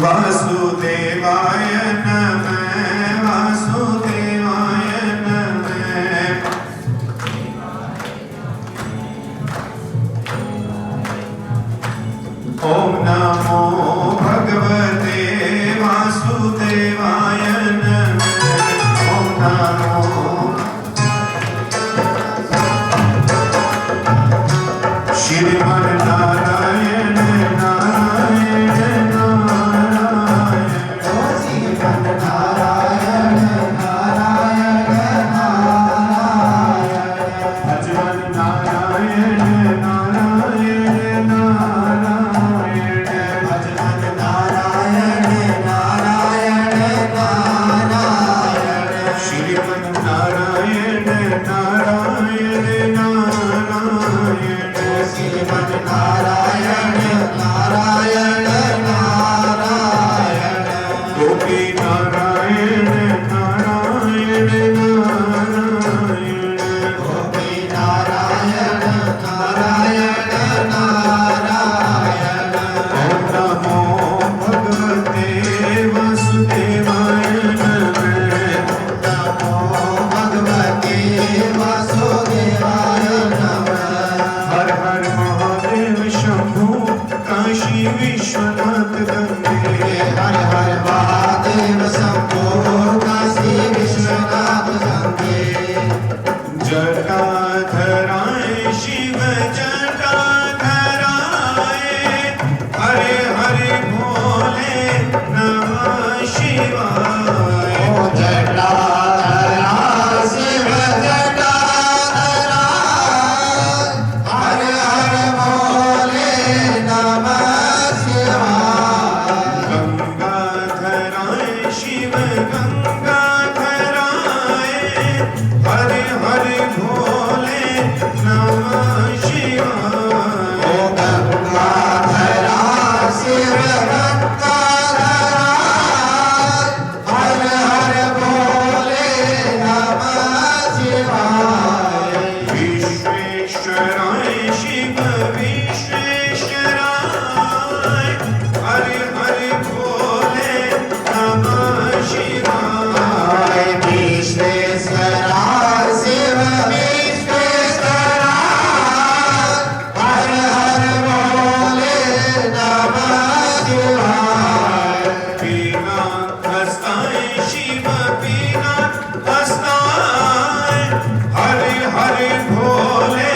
वासुदेवाय नमः वासुदेवाय नमः। ओम नमो भगवते वासुदेवाय नमः। ओम नमो श्रीमन्नारायण नारायण नारायण। श्रीमन्नारायण नारायण नारायण। भजन नारायण नारायण नारायण। भजन नारायण नारायण नारायण। श्रीमन्नारायण नारायण नारायण। श्रीमन्नारायण नारायण नारायण। गोपी नारायण नारायण नारायण। गोपी नारायण नारायण नारायण। ओम नमो भगवते वासुदेवाय नमः। नमो भगवते वासुदेवाय नमः। हर हर महादेव शंभु काशी विश्वनाथ गंगे। हर हर महादेव शंभु काशी विश्वनाथ गंगे। जटाधराय शिव जटाधराय। हरे हरे भोले नमः शिवाय। जटाधराय शिव जटाधराय। हरे हरे भोले नमः शिवाय। गंगाधराय शिव गंगाधराय। हरे हरे भोले नमः शिवाय। ओ गंगाधराय शिव गंगाधराय। हरे हरे भोले नमः शिवाय। विश्वेश्वराय शिव विश्वेश्वराय। हरे हरे भोले नमः शिवाय। विश्वेश्वराय शिव विश्वेश्वराय। हरे हरे भोले नमः शिवाय। पीनाकहस्ताय शिव पीनाकहस्ताय। हरे हरे भोले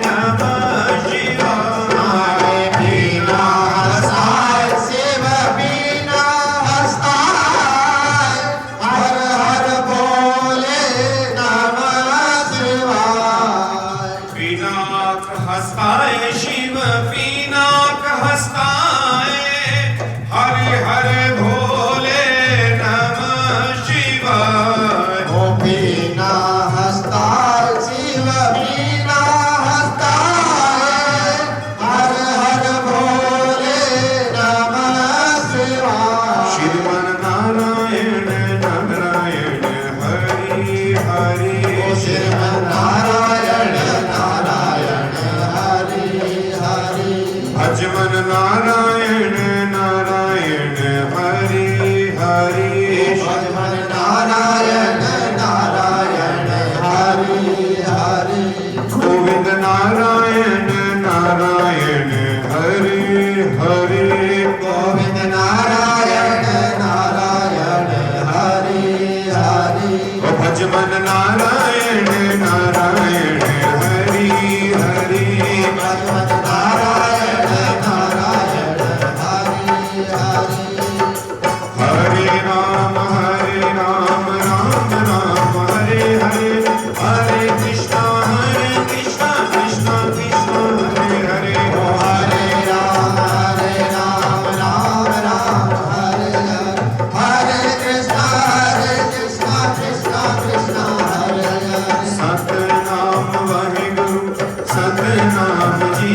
नमः शिवाय। पीनाकहस्ताय शिव पीनाकहस्ताय। हरे हरे भोले नमः शिवाय। पीनाकहस्ताय शिव पीनाकहस्ताय। हरे हरे भोले नमः शिवाय। ओ पीनाकहस्ताय शिव पीनाकहस्ताय। हरे हरे भोले नमः शिवाय। श्रीमन्नारायण नारायण हरि हरि। श्रीमन्नारायण नारायण हरि हरि। भजन नारायण नारायण हरि हरि। भजन नारायण नारायण हरि हरि। गोविंद नारायण नारायण हरि हरि। गोविंद नारायण नारायण हरि हरि। भजन नारायण नारायण हरि हरि। भजन नारायण नारायण हरि हरि। हरे राम राम राम हरे हरे। हरे कृष्णा कृष्णा कृष्णा हरे हरे। हरे राम राम राम हरे हरे। हरे कृष्णा कृष्णा कृष्णा हरे हरे। सतनाम वाहिगुरु सतनाम जी।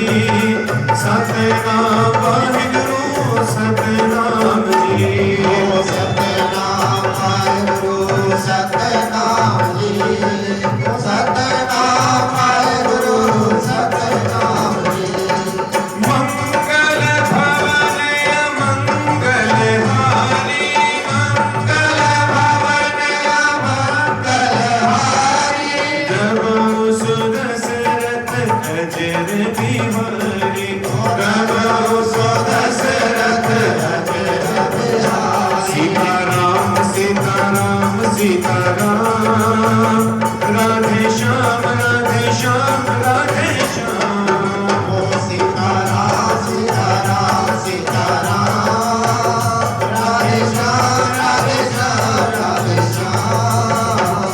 सतनाम वाहिगुरु सतनाम जी। सतनाम वाहिगुरु सतनाम जी। सतनाम श्याम राधे श्याम। ओ सीताराम सीताराम सीताराम राधे श्याम राधे श्याम राधे श्याम।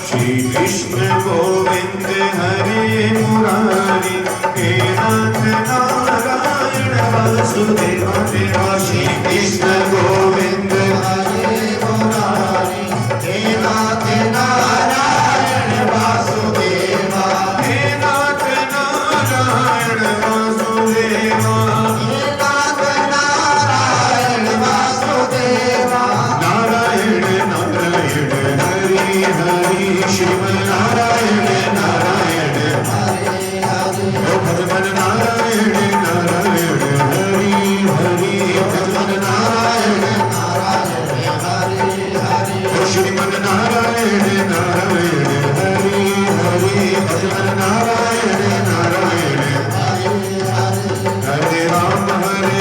श्री कृष्ण गोविंद हरे मुरारी हे नाथ नारायण वासुदेवा देवा। श्री कृष्ण गोविंद हरे मुरारी हे नाथ नारायण वासुदेवा। हे नाथ नारायण वासुदेवा। हे नाथ नारायण वासुदेवा। नारायण नारायण हरि हरि शिव नारायण नारायण हरे हरे ओ भगवान नारायण नारायण हरि हरि भगवान नारायण नारायण हरे हरे ओ श्रीमन नारायण नारायण हरि हरि भगवान नारायण नारायण हरे हरे हरे राम हरे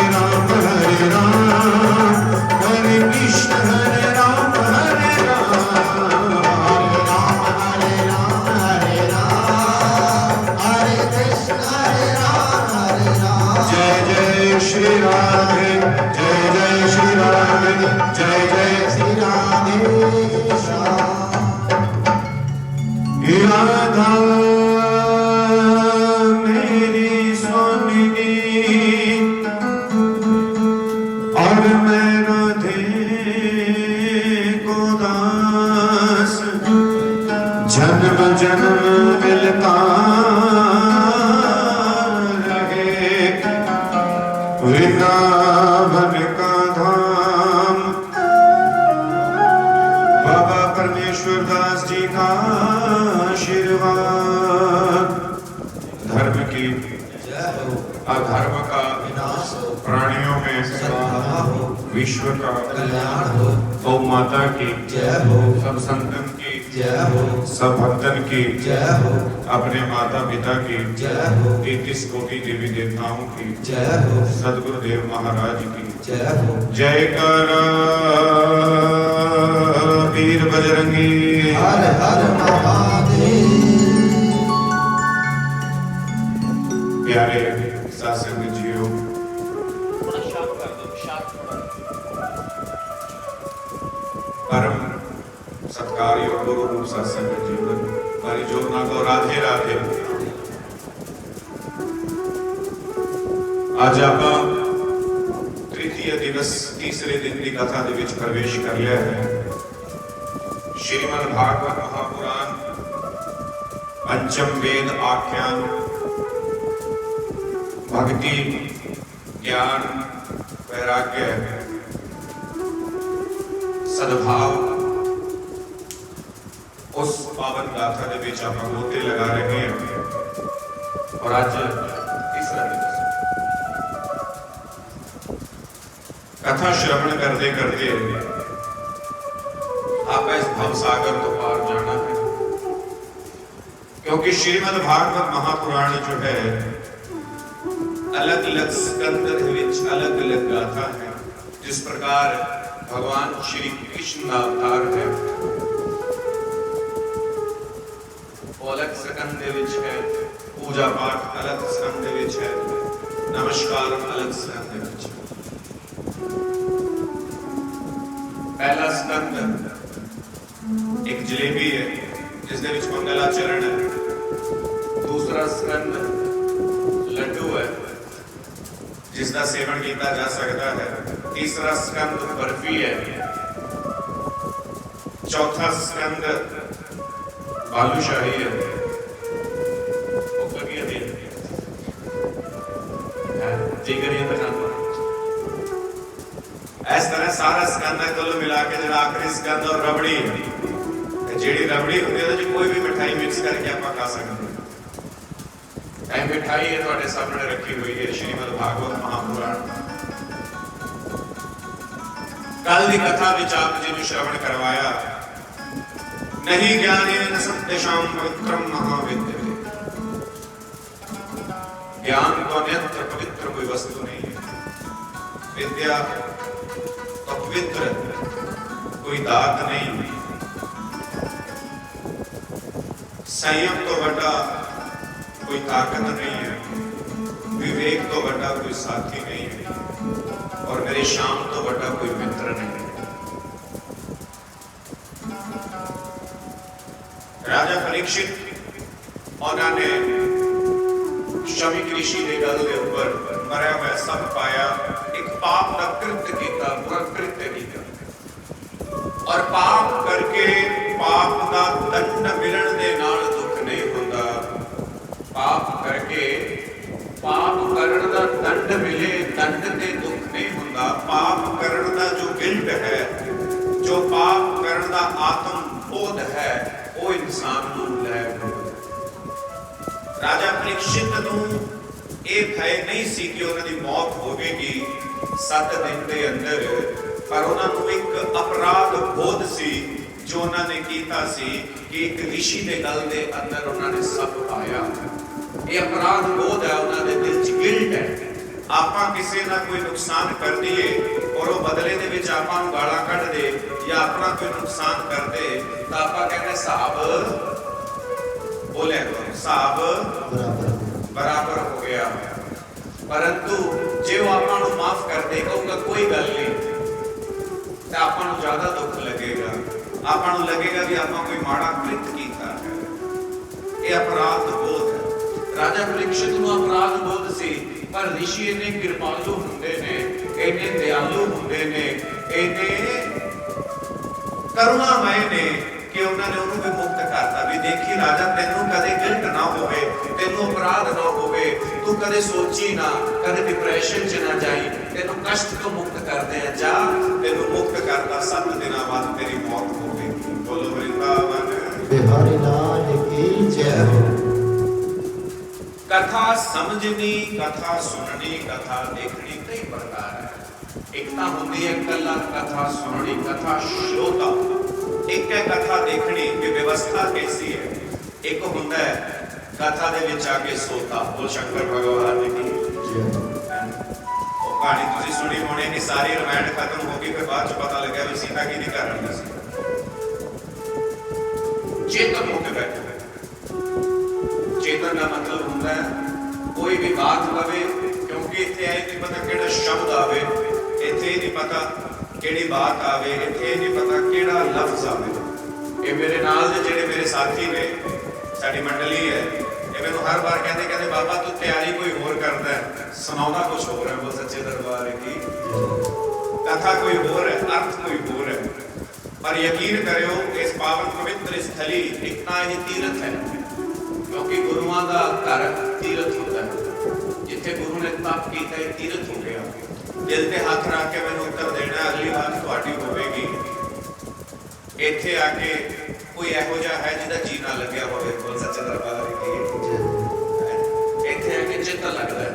राम हरे कृष्ण हरे राम हरे राम। हरे राम हरे राम हरे कृष्ण हरे राम हरे राम। जय जय श्री राधे जय जय श्री राधे जय जय श्री राधे श्याम। राधा मेरी स्वामिनी और मैं राधे को दास। जन्म जन्म मिलता रहे वृंदावन का धाम। बाबा परमेश्वर दास जी का आशीर्वाद। धर्म की अधर्म का विनाश हो प्राणियों में सद्भाव हो विश्व का कल्याण हो गौ माता की जय हो सब संतन की जय हो सब भक्तन की जय हो अपने माता पिता की जय हो 33 कोटि देवी देवताओं की जय हो सदगुरुदेव महाराज की जय हो। जयकारा वीर बजरंगी। हर हर महादेव। प्यारे सासंग जियो परम सत्कार योग गुरु रूप सत्संग जीवन हरि जोगना को राधे राधे। आज आप तृतीय दिवस तीसरे दिन की कथा ਦੇ ਵਿੱਚ प्रवेश कर लिया है। श्रीमद् भागवत महापुराण पंचम वेद आख्यान भक्ति ज्ञान वैराग्य सद्भाव उस पावन गाथा के बीच आप गोते लगा रहे हैं। और आज तीसरा दिवस कथा श्रवण करते करते आप इस भवसागर तो पार जाना है। क्योंकि श्रीमद् भागवत महापुराण जो है अलग अलग स्कंद अलग अलग गाथा है। जिस प्रकार भगवान श्री कृष्ण का अवतार है वो अलग स्कंद है, पूजा पाठ अलग स्कंद है, नमस्कार अलग स्कंद। पहला स्कंद एक जलेबी है जिसके विच मंगलाचरण है। दूसरा स्कंद लड्डू है जिसका सेवन किया जा सकता है। तीसरा स्कंद बर्फी है। चौथा स्कंद बालूशाही है। इस तरह सारा स्कंद कुल मिला के जो आखिरी स्कंद और रबड़ी है। जी रबड़ी होती है कोई भी मिठाई मिक्स करके आप खा सकते हैं। मिठाई है थोड़े सामने रखी हुई है श्रीमद् भागवत महापुराण। कल की कथा विच आप जी ने श्रवण करवाया नहीं ज्ञानेन सत्यशाम पवित्रम महाविद्यते। ज्ञान तो अन्यत्र पवित्र कोई वस्तु नहीं है। विद्या तो पवित्र कोई दात नहीं। संयम तो बड़ा कोई ताकत नहीं है, विवेक तो बड़ा कोई साथी नहीं है, और मेरी शाम तो बड़ा कोई मित्र नहीं है। राजा परीक्षित उन्होंने शमी ऋषि के गल के ऊपर मरिया हुआ सब पाया, एक पाप का कृत्य किया, बुरा कृत्य किया, और पाप करके पाप का दंड मिलन दे नाल दुख नहीं होता। पाप करके पाप करण का दंड मिले, दंड दे दुख नहीं होता। पाप करण का जो गिल्ट है, जो पाप करण का आत्म बोध है, वो इंसान को लै राजा परीक्षित नूं ਇਹ ਭੈ ਨਹੀਂ ਸੀ ਕਿ ਉਹਨਾਂ ਦੀ ਮੌਤ ਹੋਵੇਗੀ 7 ਦਿਨ ਦੇ ਅੰਦਰ, ਪਰ ਉਹਨਾਂ ਨੂੰ ਇੱਕ ਅਪਰਾਧ ਬੋਧ ਸੀ ਜੋ ਉਹਨਾਂ ਨੇ ਕੀਤਾ ਸੀ ਕਿ ਇੱਕ ਰਿਸ਼ੀ ਦੇ ਗਲ ਦੇ ਅੰਦਰ ਉਹਨਾਂ ਨੇ ਸੱਪ ਪਾਇਆ। ਇਹ ਅਪਰਾਧ ਬੋਧ ਹੈ, ਉਹਨਾਂ ਦੇ ਦਿਲ 'ਚ ਗਿਲਟ ਹੈ। ਆਪਾਂ ਕਿਸੇ ਨਾਲ ਕੋਈ ਨੁਕਸਾਨ ਕਰ ਦਈਏ ਔਰ ਉਹ ਬਦਲੇ ਦੇ ਵਿੱਚ ਆਪਾਂ ਨੂੰ ਗਾਲਾਂ ਕੱਢ ਦੇ ਜਾਂ ਆਪਣਾ ਕੋਈ ਨੁਕਸਾਨ ਕਰ ਦੇ ਤਾਂ ਆਪਾਂ ਕਹਿੰਦੇ ਹਿਸਾਬ ਬੋਲਿਆ ਕਰੋ, ਹਿਸਾਬ बराबर हो गया। परंतु जे वो आपको माफ कर दे, कहूँगा कोई गल नहीं, तो आपको ज्यादा दुख लगेगा। आपको लगेगा कि आपने कोई माड़ा कृत्य किया है। ये अपराध बोध है। राजा परीक्षित को अपराध बोध सी, पर ऋषि इन्ने कृपालु होंदे ने, इन्ने दयालु होंदे ने, इन्ने करुणामय ने कि उन्होंने उन्होंने भी मुक्त करता भी देखी राजा तेनू कदे गिल्ट ना होवे, तेनू अपराध ना होवे, तू कदे सोची ना, कदे डिप्रेशन च ना जाई, तेनू कष्ट तो मुक्त कर दे जा, तेनू मुक्त करता 7 दिनों बाद तेरी मौत होगी। बोलो वृंदावन बिहारी लाल की जय हो। कथा समझनी, कथा सुननी, कथा देखनी कई प्रकार है। एक ना होती है कला कथा सुननी, कथा श्रोता, एक है कथा देखनी कि व्यवस्था कैसी है, एक होता है कथा दे विच आके सोता। बोल शंकर भगवान की कहानी तुसी सुनी होनी कि सारी रामायण खत्म हो गई, फिर बाद पता लगा भी सीता की नहीं कर रही सी। चेतन होके बैठे, चेतन का मतलब होता है कोई भी बात पवे, क्योंकि इतने आए नहीं पता केड़ा शब्द आवे, इतने नहीं पता केड़ी बात आवे, इतने नहीं पता केड़ा लफ्ज आवे। ये मेरे नाल दे जेड़े मेरे साथी ने, साडी मंडली है, ये मैनू हर बार कहते कहते बाबा तू तैयारी कोई होर करता है, सुनाउंदा कुछ होर है। वो सच्चे दरबार की कथा कोई होर है, अर्थ कोई होर है, पर यकीन करियो इस पावन पवित्र स्थली इतना ही तीर्थ है, क्योंकि गुरुआं दा घर तीर्थ होता है। जिथे गुरु ने तप कीता है तीर्थ हो गया। दिल ते हाथ रख के मैंने उत्तर देना, अगली बात तुहाडी होवेगी। इत्थे आके कोई इहो जिहा है जिहदा जी ना लग्या होवे। बोल सच्चे दरबार की इत्थे आके चित्त लगदा है,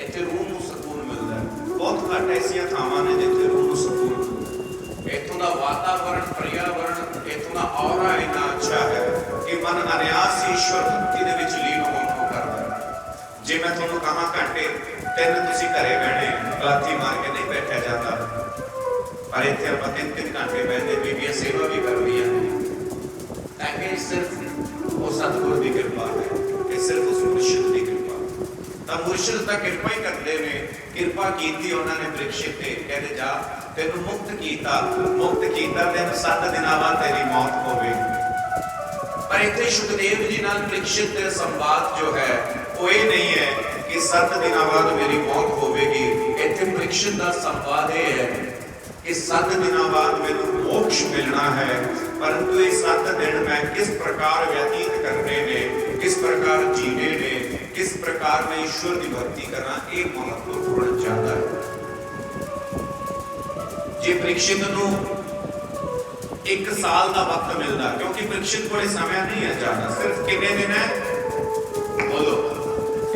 इत्थे रूह नूं सकून मिलदा है। बहुत घੱਟ ऐसियां ਥਾਵਾਂ ने जिथे रूह नूं सकून मिलदा। इत्थों दा वातावरण, पर्यावरण, इत्थों दा औरा इन्ना अच्छा है कि मन अनायास ईश्वर भक्ति दे विच लीन होण नूं करदा है। जे मैं तुहानूं कहां घंटे 3 तुसीं घरे बहने लाठी मार के नहीं बैठा जाता, पर इत्थे आपां 3-3 घंटे बहते, बीबियां सेवा भी कर रही हैं। सिर्फ वो सतगुर की कृपा है, ये सिर्फ उस मुर्शिद की कृपा। तब मुर्शिद तां कृपा ही करते ने, कृपा कीती उन्होंने परीक्षित ते, कहते जा तेनू मुक्त कीता, मुक्त कीता तेनू 7 दिनों बाद तेरी मौत होगी। पर इत्थे सुखदेव जी नाल परीक्षित दे संवाद जो है वो ये नहीं है कि 7 दिनों बाद मेरी मौत होगी। इत्थे परीक्षित का संवाद ये है कि 7 दिनों बाद मैनू मोक्ष मिलना है, परंतु ये 7 दिन मैं किस प्रकार व्यतीत करने ने, किस प्रकार जीने ने, किस प्रकार मैं ईश्वर की भक्ति करना, ये महत्वपूर्ण ज्यादा है। जे परीक्षित नूं 1 साल का वक्त मिलता, क्योंकि परीक्षित को समय नहीं है ज्यादा, सिर्फ कितने दिन है बोलो,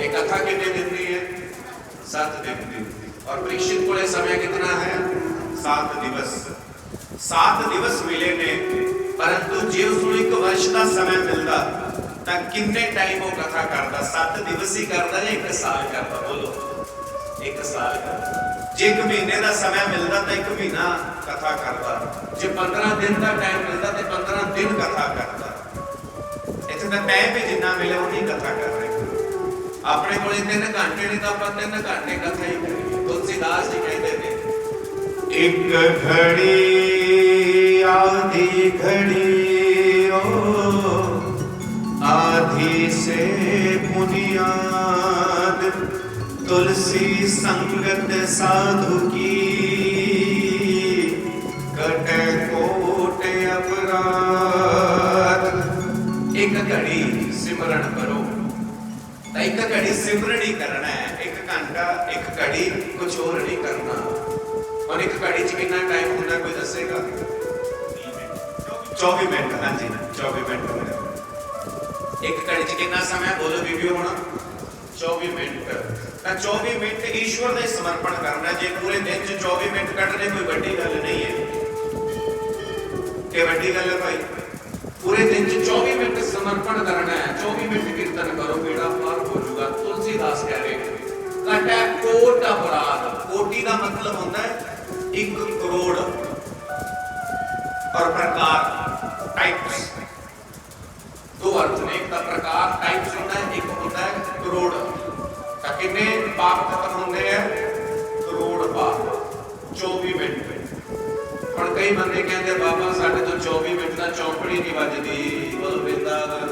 एक कथा कितने दिन की है 7 दिन की, और परीक्षित को समय कितना है 7 दिवस। 7 दिवस मिले ने, परंतु जे उसको 1 वर्ष का समय मिलता तो कितने टाइम वो कथा करता, 7 दिवस ही करता या 1 साल करता, बोलो 1 साल करता। जे 1 महीने का समय मिलता तो 1 महीना कथा करता, जे 15 दिन का टाइम मिलता तो 15 दिन कथा करता। इतना टाइम भी जितना मिले उन्हीं कथा कर रहे। ਆਪਣੇ ਕੋਲੇ 3 ਘੰਟੇ ਨਹੀਂ ਤਾਂ ਆਪਾਂ 3 ਘੰਟੇ ਕਥਾ ਹੀ ਕਰੀਏ। ਤੁਲਸੀਦਾਸ ਜੀ ਕਹਿੰਦੇ ਨੇ ਇੱਕ ਘੜੀ ਆधी ਘੜੀ ਓ आधी से बुनियाद तुलसी संगत साधु की कटे कोट अपराध। एक घड़ी सिमरन करो तो एक घड़ी सिमरन ही करना है। एक घंटा एक घड़ी कुछ और नहीं करना। और एक घड़ी च कितना टाइम होना कोई दसेगा? 24 मिनट। हाँ जी 24 मिनट होना। एक घड़ी च कितना समय बोलो बीबियो होना? 24 मिनट। 24 मिनट ईश्वर ने समर्पण करना। जे पूरे दिन च 24 मिनट कटने कोई बड़ी गल नहीं है कि बड़ी गल है भाई? पूरे दिन च 24 मिनट समर्पण करना है। 24 मिनट कीर्तन करो बेड़ा पार हो जाएगा। तुलसीदास कह रहे कटे कोट अपराध। कोटि का मतलब होता है 1 करोड़ और प्रकार टाइप्स। दो अर्थ ने, एक प्रकार टाइप्स होता है, एक होता है करोड़। कितने पाप खत्म होंगे हैं? करोड़ पाप 24 मिनट। और कई बंदे कहते बाबा साढ़े तो 24 मिनट का चौंकड़ी नहीं बजती। बोलो वृंदावन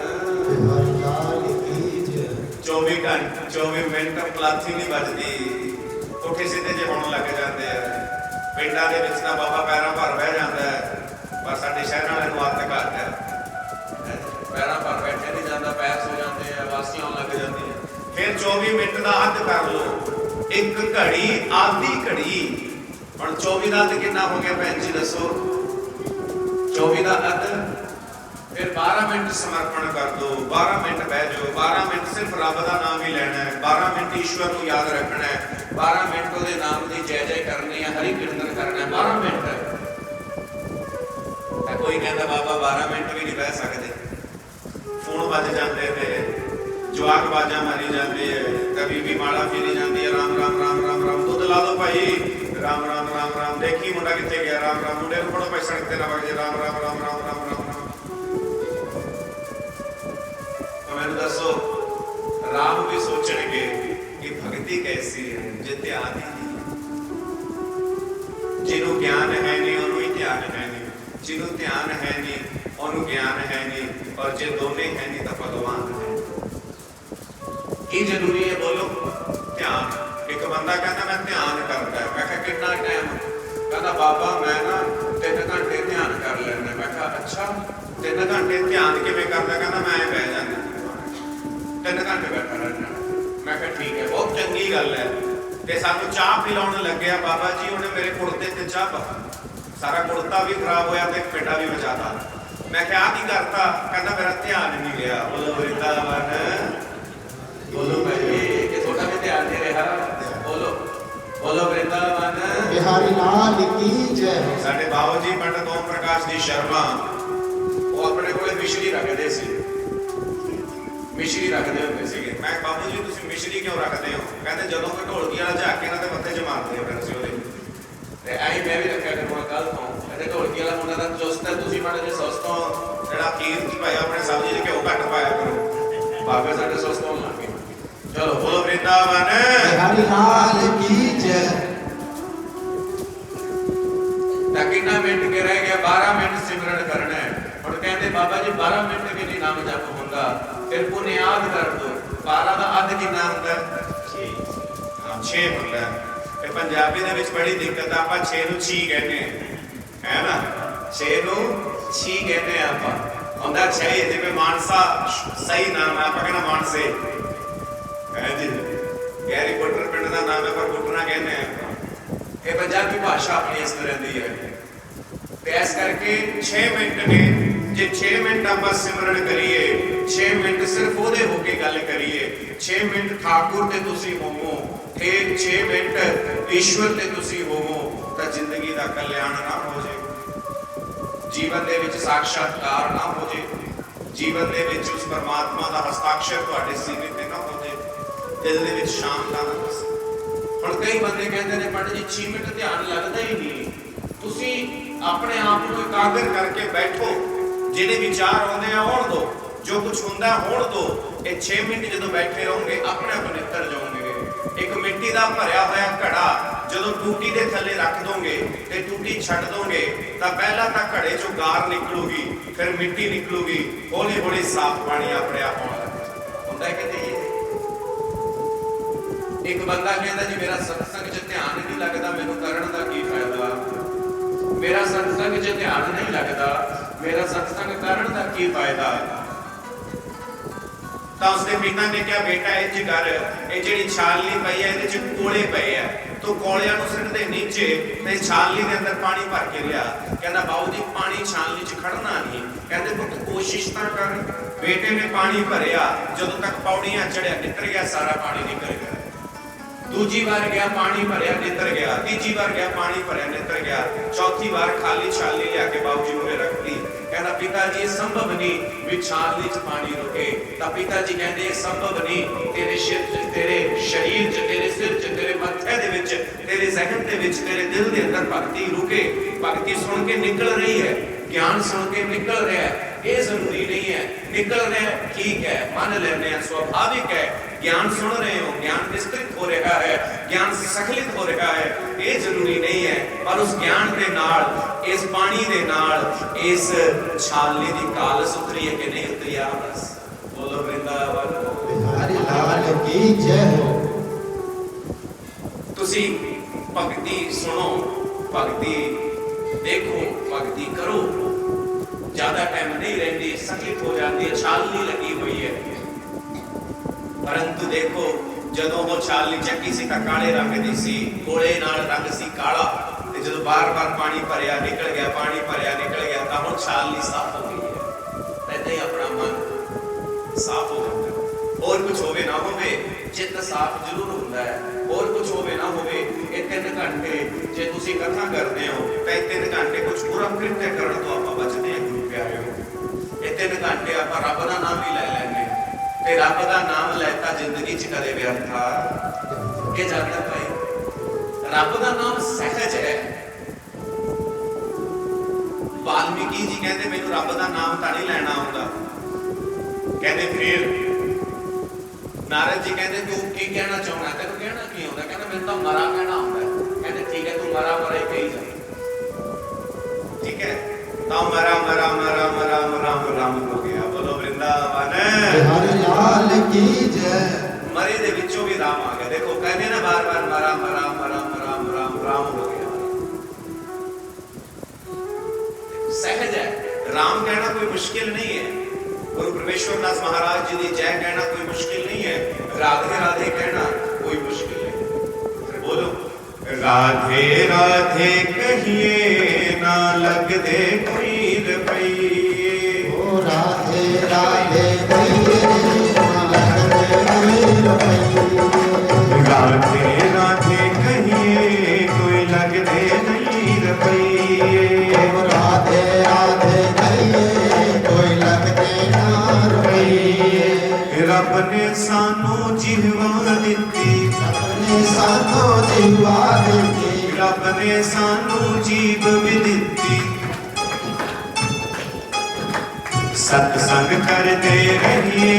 24 घंटे 24 मिनट पलाथी नहीं बजती। उठे सीधे जे होने लग जाते हैं। पिंडा के विच तां बाबा पैरों भर बह जाता है, पर साडे शहर वाले नूं आदत घट है। पैरों पर बैठे नहीं जाता, पैर सो जाते हैं, वासियां लग जाती है। फिर 24 मिनट का अध कर लो। एक घड़ी आधी घड़ी। और 24 का अध कितना हो गया भैन जी दसो? 24 का अध। फिर 12 मिनट समर्पण कर दो। 12 मिनट बह जाओ। 12 मिनट सिर्फ रब का नाम ही लेना है। 12 मिनट ईश्वर को याद रखना है। 12 मिनट उसके नाम की जय जय करनी है, हरि कीर्तन करना है। 12 मिनट। कोई कहता बाबा 12 मिनट भी नहीं बह सकते। फोन बज जाते थे, जवाक बाजा मारी जाती है, कभी भी माड़ा फेरी जाती है। राम राम राम राम राम दूध ला दो भाई। राम राम राम राम। देखी मुंडा कितने गया? राम राम। मुंडे को फड़ो भाई सड़क ते ना वग जाए। राम राम राम राम राम राम राम। तो मैंने दसो राम भी सोचणगे कि भक्ति कैसी है जे ध्यान ही नहीं। जिन्हों ज्ञान है नहीं उन्होंने ही ध्यान है नहीं। जिन्हों ध्यान है नहीं उन्होंने ज्ञान है नहीं। और जे दोने है नहीं तो भगवान है। की जरूरी है बोलो? ध्यान। एक बंदा कहता मैं ध्यान करता है। मैं कहा कितना टाइम? कहता बाबा मैं ना 3 घंटे ध्यान कर लेना। मैं कहा अच्छा 3 घंटे ध्यान किवें करदा? कहता मैं बह जाना 3 घंटे बैठा रहना। मैं कहा ठीक है, बहुत चंगी गल है। ते सानू चाह पिलाउण लग्या बाबा जी, उन्हें मेरे कुड़ते ते चाह पा। सारा कुड़ता भी खराब होया ते पेटा भी बचाता। मैं क्या की करता? कहता मेरा ध्यान नहीं गया। बोलो वृंदावन। बोलो भाई कि थोड़ा भी ध्यान नहीं रहा। बोलो बोलो वृंदावन बिहारी लाल की जय। साडे बाबू जी पंडित ओम प्रकाश जी शर्मा वो अपने कोले मिश्री रखते सी। मिश्री रखते होंगे सीगे। मैं बाबू जी तुसीं मिश्री क्यों रखते हो? कहते जदों कोई ढोलकी वाला झाके ना ते मत्थे च मारदे हो फिर ओदे। ते आई मैं भी रखा करूंगा कल तो। कहते ढोलकी वाला मुंडा तां चुस्त है, तुसीं माड़े जे सुस्त हो। जेड़ा खीर च पाया अपने सब्जी च घ्यो घट पाया करो। बाबे साडे सुस्त होण लग गए। चलो बोलो वृंदावन बिहारी लाल की जय। कितना मिनट के रह गया? 12 मिनट सिमरन करना है। और कहते बाबा जी 12 मिनट भी नहीं नाम जप होगा। फिर पुण्य याद कर दो। 12 का अध कितना होता है? 6 होता है। पंजाबी दे विच बड़ी दिक्कत है। आप 6 नूं 6 कहने है ना। 6 नूं 6 कहने आप होंदा 6 जिवें मानसा सही नाम है। आप कहना मानसे है जी। गहरी कोटर पिंड का नाम है पर कोटना कहने हैं। ये पंजाबी भाषा अपनी इस तरह की है। इस करके 6 मिनट ने जे 6 मिनट आप सिमरन करिए, 6 मिनट सिर्फ ओदे होके गल करिए, 6 मिनट ठाकुर ते तुसी होवो, 6 मिनट ईश्वर ते तुसी होवो, तो जिंदगी का कल्याण ना हो जाए, जीवन दे विच साक्षात्कार ना हो जाए, जीवन दे विच उस परमात्मा का हस्ताक्षर तुहाडे सीने ते ना हो जाए, दिल दे विच शांति ना हो। हुण कई बंदे कहते हैं पंडित जी 6 मिनट ध्यान लगता ही नहीं। तुसी अपने आप को एकाग्र करके बैठो, जिहड़े विचार आउंदे आ आउण दो, ਜੋ ਕੁਝ ਹੁੰਦਾ ਹੋਣ ਦੋ। ਇਹ 6 ਮਿੰਟ ਜਦੋਂ ਬੈਠੇ ਰਹੋਗੇ ਆਪਣੇ ਆਪ ਨਿੱਤਰ ਜਾਓਗੇ। ਇੱਕ ਮਿੱਟੀ ਦਾ ਭਰਿਆ ਹੋਇਆ ਘੜਾ ਜਦੋਂ ਟੂਟੀ ਦੇ ਥੱਲੇ ਰੱਖ ਦੋਗੇ ਤੇ ਟੂਟੀ ਛੱਡ ਦੋਗੇ ਤਾਂ ਪਹਿਲਾਂ ਤਾਂ ਘੜੇ ਚੋਂ ਗਾਰ ਨਿਕਲੂਗੀ, ਫਿਰ ਮਿੱਟੀ ਨਿਕਲੂਗੀ, ਹੌਲੀ ਹੌਲੀ ਸਾਫ਼ ਪਾਣੀ ਆਪਣੇ ਆਪ ਆਉਣ ਲੱਗ ਹੁੰਦਾ ਹੈ ਕਿ ਨਹੀਂ? ਇੱਕ ਬੰਦਾ ਕਹਿੰਦਾ ਜੀ ਮੇਰਾ ਸਤਸੰਗ 'ਚ ਧਿਆਨ ਨਹੀਂ ਲੱਗਦਾ, ਮੈਨੂੰ ਕਰਨ ਦਾ ਕੀ ਫਾਇਦਾ? ਮੇਰਾ ਸਤਸੰਗ 'ਚ ਧਿਆਨ ਨਹੀਂ ਲੱਗਦਾ, ਮੇਰਾ ਸਤਸੰਗ ਕਰਨ ਦਾ ਕੀ ਫਾਇਦਾ? ਤਾਂ ਉਸਦੇ ਪਿਤਾ ਨੇ ਕਿਹਾ ਬੇਟਾ ਇੰਝ ਕਰ, ਇਹ ਜਿਹੜੀ ਛਾਲਨੀ ਪਈ ਹੈ ਇਹਦੇ 'ਚ ਕੋਲੇ ਪਏ ਆ, ਤੂੰ ਕੋਲਿਆਂ ਨੂੰ ਸਿੱਟ ਦੇ ਨੀਚੇ ਤੇ ਛਾਲਨੀ ਦੇ ਅੰਦਰ ਪਾਣੀ ਭਰ ਕੇ ਲਿਆ। ਕਹਿੰਦਾ ਬਾਊ ਜੀ ਪਾਣੀ ਛਾਲਨੀ 'ਚ ਖੜਨਾ ਨਹੀਂ। ਕਹਿੰਦੇ ਪੁੱਤ ਕੋਸ਼ਿਸ਼ ਤਾਂ ਕਰ। ਬੇਟੇ ਨੇ ਪਾਣੀ ਭਰਿਆ, ਜਦੋਂ ਤੱਕ ਪੌੜੀਆਂ ਚੜਿਆ ਨਿੱਤਰ ਗਿਆ, ਸਾਰਾ ਪਾਣੀ ਨਿਕਲ ਗਿਆ। ਦੂਜੀ ਵਾਰ ਗਿਆ ਪਾਣੀ ਭਰਿਆ ਨਿੱਤਰ ਗਿਆ, ਤੀਜੀ ਵਾਰ ਗਿਆ ਪਾਣੀ ਭਰਿਆ ਨਿੱਤਰ ਗਿਆ, ਚੌਥੀ ਵਾਰ ਖਾਲੀ ਛਾਲਨੀ ਲਿਆ ਕੇ ਬਾਊ ਜੀ ਨੂੰ ਰੱਖਤੀ। ਕਹਿੰਦਾ ਪਿਤਾ ਜੀ ਇਹ ਸੰਭਵ ਨਹੀਂ ਵੀ ਛਾਲਨੀ 'ਚ ਪਾਣੀ ਰੁਕੇ। ਤਾਂ ਪਿਤਾ ਜੀ ਕਹਿੰਦੇ ਇਹ ਸੰਭਵ ਨਹੀਂ, ਤੇਰੇ ਸਿਰ 'ਚ, ਤੇਰੇ ਸਰੀਰ 'ਚ, ਤੇਰੇ ਸਿਰ 'ਚ, ਤੇਰੇ ਮੱਥੇ ਦੇ ਵਿੱਚ, ਤੇਰੇ ਜ਼ਿਹਨ ਦੇ ਵਿੱਚ, ਤੇਰੇ ਦਿਲ ਦੇ ਅੰਦਰ ਭਗਤੀ ਰੁਕੇ। ਭਗਤੀ ਸੁਣ ਕੇ ਨਿਕਲ ਰਹੀ ਹੈ, ਗਿਆਨ ਸੁਣ ਕੇ ਨਿਕਲ ਰਿਹਾ ਹੈ, ਇਹ ਜ਼ਰੂਰੀ ਨਹੀਂ ਹੈ। ਨਿਕਲ ਰਿਹਾ ਠੀਕ ਹੈ, ਮੰਨ ਲੈਂਦੇ ਹਾਂ, ਸੁਭਾਵਿਕ ਹੈ। ਗਿਆਨ ਸੁਣ ਰਹੇ ਹੋ, ਗਿਆਨ ਵਿਸਤ੍ਰਿਤ ਹੋ ਰਿਹਾ ਹੈ, ਗਿਆਨ ਸਖਲਿਤ ਹੋ ਰਿਹਾ ਹੈ, ਇਹ ਜ਼ਰੂਰੀ ਨਹੀਂ ਹੈ। ਪਰ ਉਸ ਗਿਆਨ ਦੇ ਨਾਲ, ਇਸ ਪਾਣੀ ਦੇ ਨਾਲ, ਇਸ ਛਾਲਨੀ ਦੀ ਕਾਲਸ ਉਤਰੀ ਹੈ ਕਿ ਨਹੀਂ ਉਤਰੀ? ਆ ਬਸ ਬੋਲੋ ਵਰਿੰਦਾਵਨ बिहारी लाल की जय हो। ਤੁਸੀਂ ਭਗਤੀ ਸੁਣੋ, ਭਗਤੀ ਦੇਖੋ, ਭਗਤੀ ਕਰੋ। ਜ਼ਿਆਦਾ ਟਾਈਮ ਨਹੀਂ ਰਹਿੰਦੀ, ਸਖਲਿਤ ਹੋ ਜਾਂਦੀ ਹੈ, ਛਾਲਨੀ ਲੱਗੀ ਹੋਈ ਹੈ। ਪਰੰਤੂ ਦੇਖੋ ਜਦੋਂ ਉਹ ਛਾਲਨੀ ਚੱਕੀ ਸੀ ਤਾਂ ਕਾਲੇ ਰੰਗ ਦੀ ਸੀ, ਕੋਲੇ ਨਾਲ ਰੰਗ ਸੀ ਕਾਲਾ। ਤੇ ਜਦੋਂ ਬਾਰ-ਬਾਰ ਪਾਣੀ ਭਰਿਆ ਨਿਕਲ ਗਿਆ, ਪਾਣੀ ਭਰਿਆ ਨਿਕਲ ਗਿਆ, ਤਾਂ ਹੁਣ ਛਾਲਨੀ ਸਾਫ਼ ਹੋ ਗਈ ਹੈ। ਏਦਾਂ ਹੀ ਆਪਣਾ ਮਨ ਸਾਫ਼ ਹੋ ਜਾਂਦਾ ਹੈ। ਹੋਰ ਕੁਝ ਹੋਵੇ ਨਾ ਹੋਵੇ, ਚਿੱਤ ਸਾਫ਼ ਜ਼ਰੂਰ ਹੁੰਦਾ ਹੈ। ਹੋਰ ਕੁਝ ਹੋਵੇ ਨਾ ਹੋਵੇ, ਇਹ 3 ਘੰਟੇ ਜੇ ਤੁਸੀਂ ਕਥਾ ਕਰਦੇ ਹੋ ਤਾਂ ਇਹ 3 ਘੰਟੇ ਕੁਝ ਪੂਰਾ ਕ੍ਰਿਤਿ ਕਰਨ ਤੋਂ ਆਪਾਂ ਬਚਦੇ ਹਾਂ ਗੁਰੂ ਪਿਆਰਿਓ। ਇਹ 3 ਘੰਟੇ ਆਪਾਂ ਰੱਬ ਦਾ ਨਾਮ ਵੀ ਲੈ ਲੈਂਦੇ ਤੇ ਰੱਬ ਦਾ ਨਾਮ ਲੈਤਾ ਜ਼ਿੰਦਗੀ 'ਚ ਕਦੇ ਵਿਅਰਥਾ ਕਿ ਜਾਂਦਾ ਭਾਈ? ਰੱਬ ਦਾ ਨਾਮ ਸਹਿਜ ਹੈ। ਵਾਲਮੀਕੀ ਜੀ ਕਹਿੰਦੇ ਮੈਨੂੰ ਰੱਬ ਦਾ ਨਾਮ ਤਾਂ ਨਹੀਂ ਲੈਣਾ ਆਉਂਦਾ। ਕਹਿੰਦੇ ਫਿਰ ਨਾਰਦ ਜੀ ਕਹਿੰਦੇ ਤੂੰ ਕੀ ਕਹਿਣਾ ਚਾਹੁੰਦਾ? ਤੈਨੂੰ ਕਹਿਣਾ ਕੀ ਆਉਂਦਾ? ਕਹਿੰਦਾ ਮੈਨੂੰ ਤਾਂ ਮਰਾ ਕਹਿਣਾ ਆਉਂਦਾ। ਕਹਿੰਦੇ ਠੀਕ ਹੈ, ਤੂੰ ਮਰਾ ਮਰਾ ਹੀ ਕਹੀ ਜਾ। ਠੀਕ ਹੈ, ਤਾਂ ਮਰਾ ਮਰਾ ਮਰਾ ਮਰਾ ਮਰਾ ਰਾਮ ਹੋ ਗਿਆ। ਬੋਲੋ ਵਰਿੰਦਾਵਨ बिहारी लाल की जय। ਮਰੇ ਦੇ ਵਿੱਚੋਂ ਵੀ ਰਾਮ ਆ ਗਿਆ। ਦੇਖੋ ਕਹਿੰਦੇ ਨਾ ਬਾਰ-ਬਾਰ ਮਰਾ ਮਰਾ ਮਰਾ ਮਰਾ ਰਾਮ ਰਾਮ ਹੋ ਗਿਆ। ਸਹਿਜ ਹੈ, ਰਾਮ ਕਹਿਣਾ ਕੋਈ ਮੁਸ਼ਕਿਲ ਨਹੀਂ ਹੈ। गुरु परमेश्वर दास महाराज जी की जय कहना कोई मुश्किल नहीं है, राधे राधे कहना कोई मुश्किल नहीं। फिर बोलो राधे राधे कहिए ना लग दे कोई रुपये। ओ राधे राधे कहिए ना लग दे कोई रुपये। राधे राधे कहिए कोई लग दे नहीं रुपये। ओ राधे राधे कहिए कोई लग दे ना रुपये। रब ने सानू जिहवा दित्ती, अपने साथों जीवा देती। रब ने सानू जीव भी दित्ती। सत्संग करते रहिए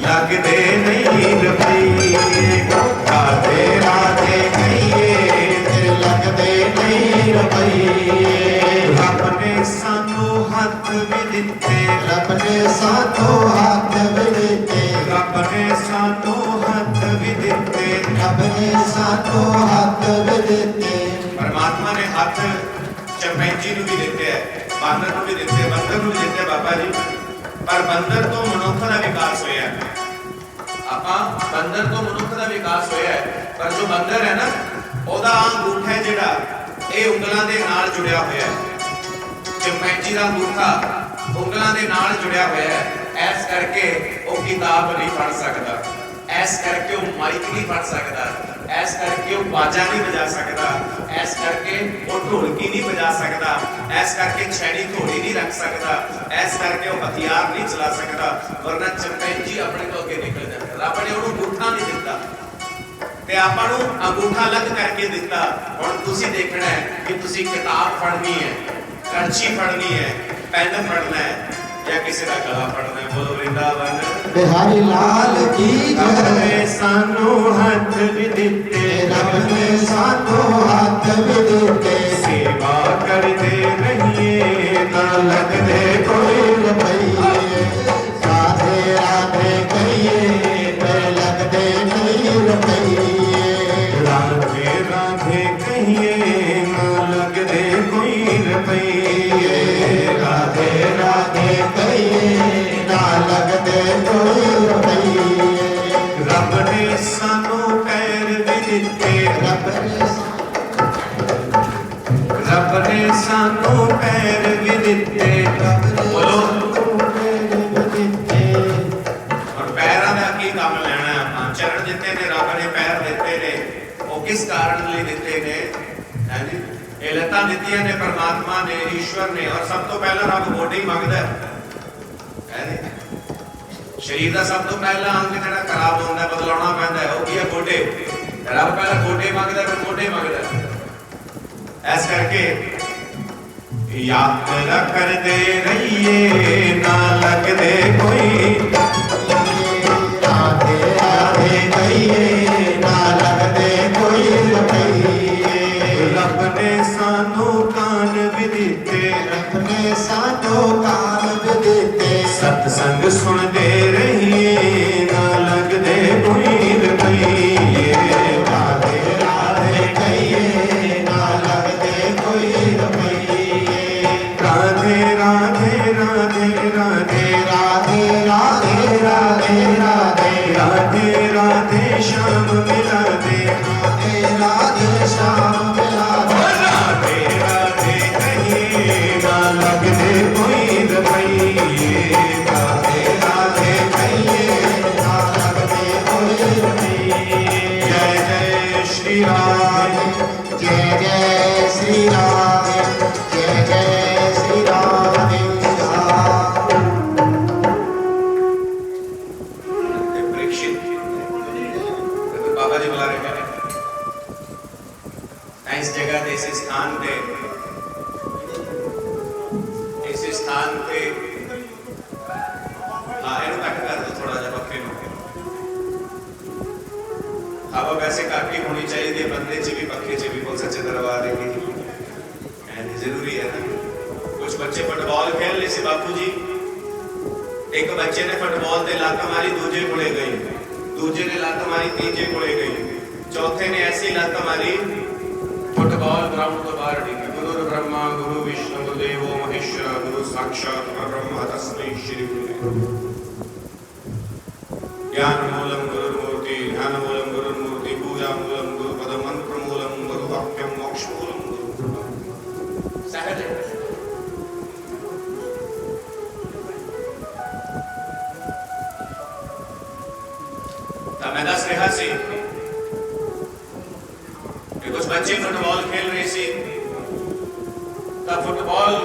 लगदे नहीं रुपये। राधे राधे कहिए लगदे नहीं रुपये। रब ने सानू हथ भी दिते, रब ने साथों हाथ भी दिते। रब ने सानू हथ भी दिते। रब ने साथों हाथ भी दिते। परमात्मा ने हथ चंपैंची ਨੂੰ ਵੀ ਦਿੱਤੇ ਹੈ, ਬਾਂਦਰ ਨੂੰ ਵੀ ਦਿੱਤੇ, ਬੰਦਰ ਨੂੰ ਵੀ ਦਿੱਤੇ ਬਾਬਾ ਜੀ। ਪਰ ਬੰਦਰ ਤੋਂ ਮਨੁੱਖ ਦਾ ਵਿਕਾਸ ਹੋਇਆ ਹੈ। ਆਪਾਂ ਬੰਦਰ ਤੋਂ ਮਨੁੱਖ ਦਾ ਵਿਕਾਸ ਹੋਇਆ ਹੈ, ਪਰ ਜੋ ਬੰਦਰ ਹੈ ਨਾ ਉਹਦਾ ਅੰਗੂਠਾ ਹੈ ਜਿਹੜਾ ਇਹ ਉਂਗਲਾਂ ਦੇ ਨਾਲ ਜੁੜਿਆ ਹੋਇਆ ਹੈ। ਚੰਪੈਂਜੀ ਦਾ ਅੰਗੂਠਾ ਉਂਗਲਾਂ ਦੇ ਨਾਲ ਜੁੜਿਆ ਹੋਇਆ ਹੈ। ਐਸ ਕਰਕੇ ਉਹ ਕਿਤਾਬ ਨਹੀਂ ਪੜ੍ਹ ਸਕਦਾ, ਐਸ ਕਰਕੇ ਉਹ ਮਾਈਕ ਨਹੀਂ ਫੜ ਸਕਦਾ, ਐਸ ਕਰਕੇ ਉਹ ਬਾਜਾ ਨਹੀਂ ਵਜਾ ਸਕਦਾ, ਐਸ ਕਰਕੇ ਉਹ ਢੋਲਕੀ ਨਹੀਂ ਵਜਾ ਸਕਦਾ, ਐਸ ਕਰਕੇ ਛੈਣੀ ਘੋੜੀ ਨਹੀਂ ਰੱਖ ਸਕਦਾ, ਐਸ ਕਰਕੇ ਉਹ ਹਥਿਆਰ ਨਹੀਂ ਚਲਾ ਸਕਦਾ। ਵਰਨਾ ਚੰਪੈਂਜੀ ਆਪਣੇ ਤੋਂ ਅੱਗੇ ਨਿਕਲ ਜਾਂਦਾ। ਰੱਬ ਨੇ ਉਹਨੂੰ ਅੰਗੂਠਾ ਨਹੀਂ ਦਿੱਤਾ ਤੇ ਆਪਾਂ ਨੂੰ ਅੰਗੂਠਾ ਅਲੱਗ ਕਰਕੇ ਦਿੱਤਾ। ਹੁਣ ਤੁਸੀਂ ਦੇਖਣਾ ਹੈ ਕਿ ਤੁਸੀਂ ਕਿਤਾਬ ਫੜਨੀ ਹੈ, ਕੜਛੀ ਫੜਨੀ ਹੈ, ਪੈਨ ਫੜਨਾ ਹੈ, ਜਾਂ ਕਿਸੇ ਦਾ ਗਲਾ ਫੜਨਾ, ਬੋਲੋ ਵਰਿੰਦਾਵਨ ਬਿਹਾਰੀ ਲਾਲ ਕੀ ਰੱਬ ਜੈ। ਨੇ ਸਾਨੂੰ ਹੱਥ ਵੀ ਦਿੱਤੇ, ਰੱਬ ਨੇ ਸਾਨੂੰ ਹੱਥ ਵੀ ਦਿੱਤੇ, ਸੇਵਾ ਕਰਦੇ ਰਹੀਏ ਨਾ ਲੱਗਦੇ ਕੋਈ ਰੁਪਈਏ। ਰਾਧੇ ਰਾਧੇ ਕਹੀਏ ਤੇ ਲੱਗਦੇ ਨਹੀਂ ਰੁਪਈਏ। ਰਾਧੇ ਰਾਧੇ ਕਹੀਏ ਨਾ ਲੱਗਦੇ ਕੋਈ ਰੁਪਈਏ। ਰਾਧੇ ਰਾਧੇ ਕਹੀਏ ਨਾ ਲੱਗਦੇ ਕੋਈ ਰੁਪਈਏ। ਰੱਬ ਨੇ ਸਾਨੂੰ ਪੈਰ ਵੀ ਦਿੱਤੇ, ਰੱਬ ਨੇ ਰੱਬ ਨੇ ਸਾਨੂੰ ਪੈਰ ਵੀ ਦਿੱਤੇ। ਬੋਲੋ ਹੁਣ ਪੈਰਾਂ ਦਾ ਕੀ ਕੰਮ ਲੈਣਾ ਆਪਾਂ? ਚਰਨ ਦਿੱਤੇ ਨੇ ਰੱਬ ਨੇ, ਪੈਰ ਦਿੱਤੇ ਨੇ, ਉਹ ਕਿਸ ਕਾਰਨ ਲਈ ਦਿੱਤੇ ਨੇ? ਹਾਂਜੀ, ਇਹ ਲੱਤਾਂ ਦਿੱਤੀਆਂ ਨੇ ਪਰਮਾਤਮਾ ਨੇ, ਈਸ਼ਵਰ ਨੇ। ਔਰ ਸਭ ਤੋਂ ਪਹਿਲਾਂ ਰੱਬ ਗੋਡੇ ਹੀ ਮੰਗਦਾ ਹੈ। ਸਰੀਰ ਦਾ ਸਭ ਤੋਂ ਪਹਿਲਾ ਅੰਗ ਜਿਹੜਾ ਖਰਾਬ ਹੁੰਦਾ, ਬਦਲਾਉਣਾ ਪੈਂਦਾ ਹੈ, ਉਹ ਕੀ ਹੈ? ਗੋਡੇ। ਰੱਬ ਪਹਿਲਾਂ ਗੋਡੇ ਮੰਗਦਾ, ਫਿਰ ਗੋਡੇ ਮੰਗਦਾ। ਇਸ ਕਰਕੇ ਯਾਤਰਾ ਕਰਦੇ ਰਹੀਏ ਨਾ ਲੱਗਦੇ ਕੋਈ। ਰਾਧੇ ਰਾਧੇ ਕਹੀਏ ਨਾ ਲੱਗਦੇ ਕੋਈ ਰੁਪਈਏ। ਰੱਬ ਨੇ ਸਾਨੂੰ ਕਾਨ ਵੀ ਦਿੱਤੇ, ਰੱਬ ਨੇ ਸਾਨੂੰ ਕਾਨ ਵੀ ਦਿੱਤੇ, ਸਤਸੰਗ ਸੁਣਦੇ ਰਹੀਏ ਨਾ ਲੱਗਦੇ ਕੋਈ ਰੁਪਈਏ। ਰਾਧੇ ਰਾਧੇ ਕਹੀਏ ਨਾ ਲੱਗਦੇ ਕੋਈ ਰੁਪਈਏ। ਰਾਧੇ ਰਾਧੇ ਰਾਧੇ ਰਾਧੇ ਰਾਧੇ ਰਾਧੇ ਰਾਧੇ ਰਾਧੇ ਰਾਧੇ ਰਾਧੇ ਸ਼ਾਮ ਮਿਲਾ ਦੇ, ਰਾਧੇ ਰਾਧੇ ਸ਼ਾਮ ਮਿਲਾ ਦੇ। ਰਾਧੇ ਰਾਧੇ ਕਹੀਏ ਨਾ ਲੱਗਦੇ ਕੋਈ ਰੁਪਈਏ। ਰਾਧੇ ਰਾਧੇ ਕਹੀਏ ਨਾ ਲੱਗਦੇ ਕੋਈ ਰੁਪਈਏ। ਜੈ ਜੈ ਸ਼੍ਰੀ ਰਾਮ। ਜੈ ਜੈ ਸ਼੍ਰੀ ਰਾਮ, ਜੈ ਜੈ ਸ਼੍ਰੀ ਰਾਮ। ਤੇ ਪ੍ਰੀਖਿਤ ਬਾਬਾ ਜੀ ਬੁਲਾ ਰਹੇ ਨੇ ਇਸ ਜਗ੍ਹਾ ਤੇ, ਇਸ ਸਥਾਨ ਤੇ, ਇਸ ਸਥਾਨ ਤੇ। ਹਾਂ, ਇਹਨੂੰ ਕੱਟ ਕਰ ਦਿਓ ਥੋੜਾ ਜਿਹਾ ਪੱਖੇ ਨੂੰ। ਹਵਾ ਵੈਸੇ ਘੱਟ ਹੀ ਹੋਣੀ ਚਾਹੀਦੀ ਹੈ, ਬੰਦੇ 'ਚ ਵੀ ਪੱਖੇ 'ਚ ਵੀ। ਬਹੁਤ ਸੱਚੇ ਦਰਬਾਰ ਹੈ ਕਿ ਜ਼ਰੂਰੀ ਹੈ ਨਾ। ਕੁਝ ਬੱਚੇ ਫੁੱਟਬਾਲ ਖੇਲ ਰਹੇ ਸੀ ਬਾਪੂ ਜੀ। ਇੱਕ ਬੱਚੇ ਨੇ ਫੁੱਟਬਾਲ ਤੇ ਲੱਤ ਮਾਰੀ, ਦੂਜੇ ਕੋਲੇ ਗਈ, ਦੂਜੇ ਨੇ ਲੱਤ ਮਾਰੀ, ਤੀਜੇ ਕੋਲੇ ਗਈ, ਚੌਥੇ ਨੇ ਐਸੀ ਲੱਤ ਮਾਰੀ, ਫੁੱਟਬਾਲ ਗਰਾਊਂਡ ਤੋਂ ਬਾਹਰ ਡਿੱਗੀ। ਗੁਰੂ ਬ੍ਰਹਮਾ ਗੁਰੂ ਵਿਸ਼ਨੂੰ ਗੁਰਦੇਵੋ ਮਹੇਸ਼ਵਰ ਗੁਰੂ ਸਾਖਾਤ ਪਰਬ੍ਰਹਮ ਤਸਮੈ ਸ਼੍ਰੀ ਗੁਰੂ। ज्ञान मूलम गुरुर्मूर्ति, ध्यान मूलम गुरुर्मूर्ति, पूजा मूलम गुरुपद, मंत्र मूलम गुरुवाक्यम, मोक्ष मूलम गुरुपद। सहज तो मैं दस रहा सी कि कुछ बच्चे फुटबॉल खेल रहे सी, तो फुटबॉल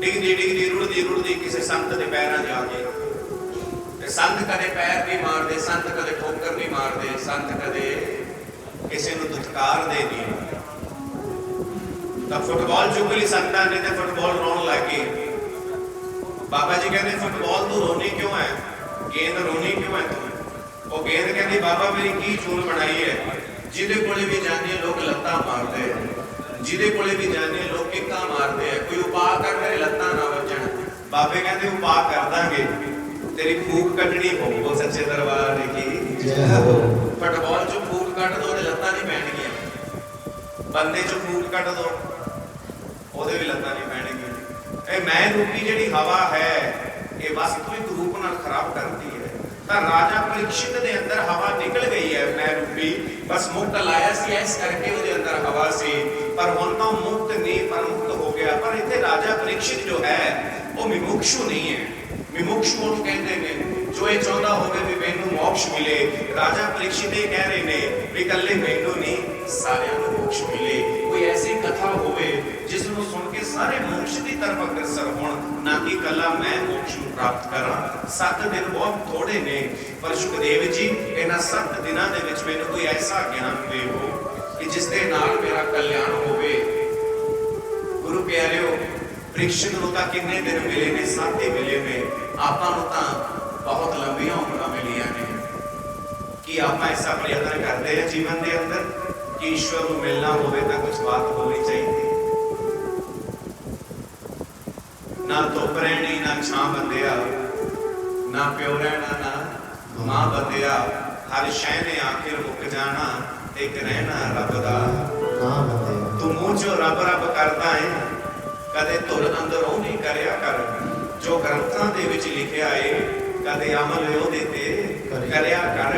डिगदी रुड़दी किसी संत के पैरों जा गई। संत कदे पैर नहीं मारते, संत कदे ठोकर नहीं मारते, संत कदे किसी को दुत्कार दे दी। तब फुटबॉल चुक ली संतां ने ते फुटबॉल रोन लग गई। बाबा जी कहते फुटबॉल तू रोनी क्यों है, गेंद रोनी क्यों है तू? वो गेंद कहती बाबा मेरी की चूल बनाई है, जिदे कोले भी जाने लोग लत्ता मारते हैं, जिदे कोले भी जाने लोग किक्का मारते हैं, कोई उपा कर मेरे लत्ता ना बचन। बाबे कहते उपा कर देंगे, तेरी फूक कटनी पਊ। सच्चे दरबार की फुटबॉल चो फूक कट दो, लत्तां नहीं पैणगियां। बंदे चो फूक कट दो, ਉਹਦੇ ਵੀ ਲੱਤਾਂ ਨਹੀਂ ਪੈਣਗੀਆਂ। ਇਹ ਮੈਂ ਰੂਪੀ ਜਿਹੜੀ ਹਵਾ ਹੈ, ਇਹ ਵਾਸਤਵਿਕ ਰੂਪ ਨਾਲ ਖਰਾਬ ਕਰਦੀ ਹੈ। ਤਾਂ ਰਾਜਾ ਪਰੀਖਿਤ ਦੇ ਅੰਦਰ ਹਵਾ ਨਿਕਲ ਗਈ ਹੈ ਮੈਂ ਰੂਪੀ, ਬਸ ਮੁਕਤ ਲਾਇਆ ਸੀ ਇਸ ਕਰਕੇ ਉਹਦੇ ਅੰਦਰ ਹਵਾ ਸੀ, ਪਰ ਹੁਣ ਤਾਂ ਮੁਕਤ ਨਹੀਂ ਪਰ ਮੁਕਤ ਹੋ ਗਿਆ। ਪਰ ਇੱਥੇ ਰਾਜਾ ਪਰੀਖਿਤ ਜੋ ਹੈ ਉਹ ਵਿਮੁਕਸ਼ੂ ਨਹੀਂ ਹੈ। ਵਿਮੁਕਸ਼ੂ ਉਹਨੂੰ ਕਹਿੰਦੇ ਨੇ ਜੋ ਇਹ ਚਾਹੁੰਦਾ ਹੋਵੇ ਵੀ ਮੈਨੂੰ ਮੋਕਸ਼ ਮਿਲੇ। ਰਾਜਾ ਪਰੀਖਿਤ ਇਹ ਕਹਿ ਰਹੇ ਨੇ ਵੀ ਇਕੱਲੇ ਮੈਨੂੰ ਨਹੀਂ ਸਾਰਿਆਂ ਨੂੰ ਮੋਕਸ਼ ਮਿਲੇ। ਕੋਈ ਐਸੀ ਕਥਾ ਹੋਵੇ ਜਿਸ ਨੂੰ ਸੁਣ ਕੇ ਸਾਰੇ ਮੋਕਸ਼ ਦੀ ਤਰਫ ਅਗਰਸਰ ਹੋਣ, ਨਾ ਕਿ ਇਕੱਲਾ ਮੈਂ ਮੋਕਸ਼ ਨੂੰ ਪ੍ਰਾਪਤ ਕਰਾਂ। 7 ਦਿਨ ਬਹੁਤ ਥੋੜੇ ਨੇ, ਪਰ ਸੁਖਦੇਵ ਜੀ ਇਹਨਾਂ 7 ਦਿਨਾਂ ਦੇ ਵਿੱਚ ਮੈਨੂੰ ਕੋਈ ਐਸਾ ਗਿਆਨ ਦਿਓ ਕਿ ਜਿਸ ਦੇ ਨਾਲ ਮੇਰਾ ਕਲਿਆਣ ਹੋਵੇ। ਗੁਰੂ ਪਿਆਰਿਓ, ਪ੍ਰੀਕਸ਼ਿਤ ਨੂੰ ਤਾਂ ਕਿੰਨੇ ਦਿਨ ਮਿਲੇ ਨੇ, 7 ਹੀ ਮਿਲੇ ਨੇ। ਆਪਾਂ ਨੂੰ ਤਾਂ ਬਹੁਤ ਲੰਬੀਆਂ ਉਮਰਾਂ ਮਿਲੀਆਂ ਨੇ। ਕਿ ਆਪਾਂ ऐसा प्रयत्न करते हैं जीवन के अंदर कि ईश्वर को मिलना होवे तो कुछ बात होनी चाहिए। ना धुप रहनी, ना छां बंदिया, ना प्यो रहना, ना मां बंदिया। हर शह ने आखिर मुक जाना, एक रहना रब दा नाम बंदिया। तू मुंह चो रब रब करता है, कदे धुर अंदर ओ नहीं करया कर। जो ग्रंथां दे विच लिखिया है कदे अमल ओहदे ते करया कर।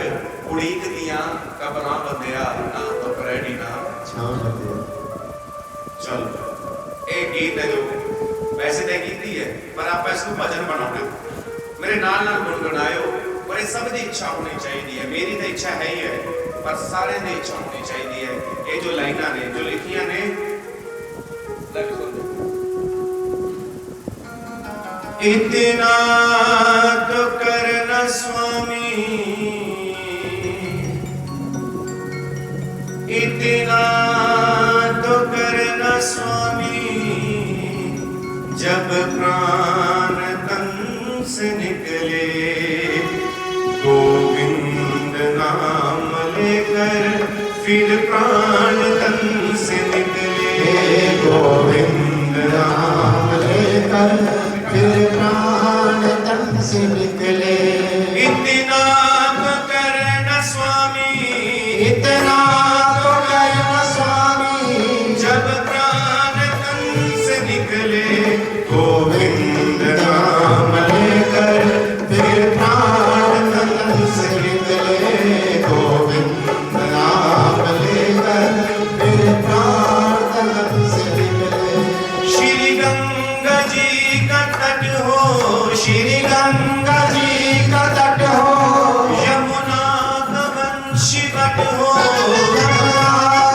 उड़ीक दियां कबरां बंदिया, ना धुप रहनी ना छां बंदिया। चल ये गीत है जो वैसे तो गीती है पर आप इसको भजन बनाओगे, मेरे नाल गुनगुनाओ। पर ये सब की इच्छा होनी चाहिए है। मेरी तो इच्छा है ही है पर सारे की इच्छा होनी चाहिए है। ये जो लाइना ने जो लिखिया ने, इतना तो करना स्वामी, इतना तो करना स्वामी, जब प्राण तन से निकले। गोविंद नाम लेकर फिर प्राण तन से निकले। गोविंद नाम लेकर फिर प्राण तन से निकले। इतना तो करना स्वामी, इतना तो करना स्वामी, जब प्राण तन से निकले। गोविंद नाम लेकर फिर प्राण तन से निकले। गोविंद नाम लेकर फिर प्राण तन से निकले। श्री गंगा जी का तट हो, श्री गंगा जी का तट हो, यमुना का वंशीवट हो, यमुना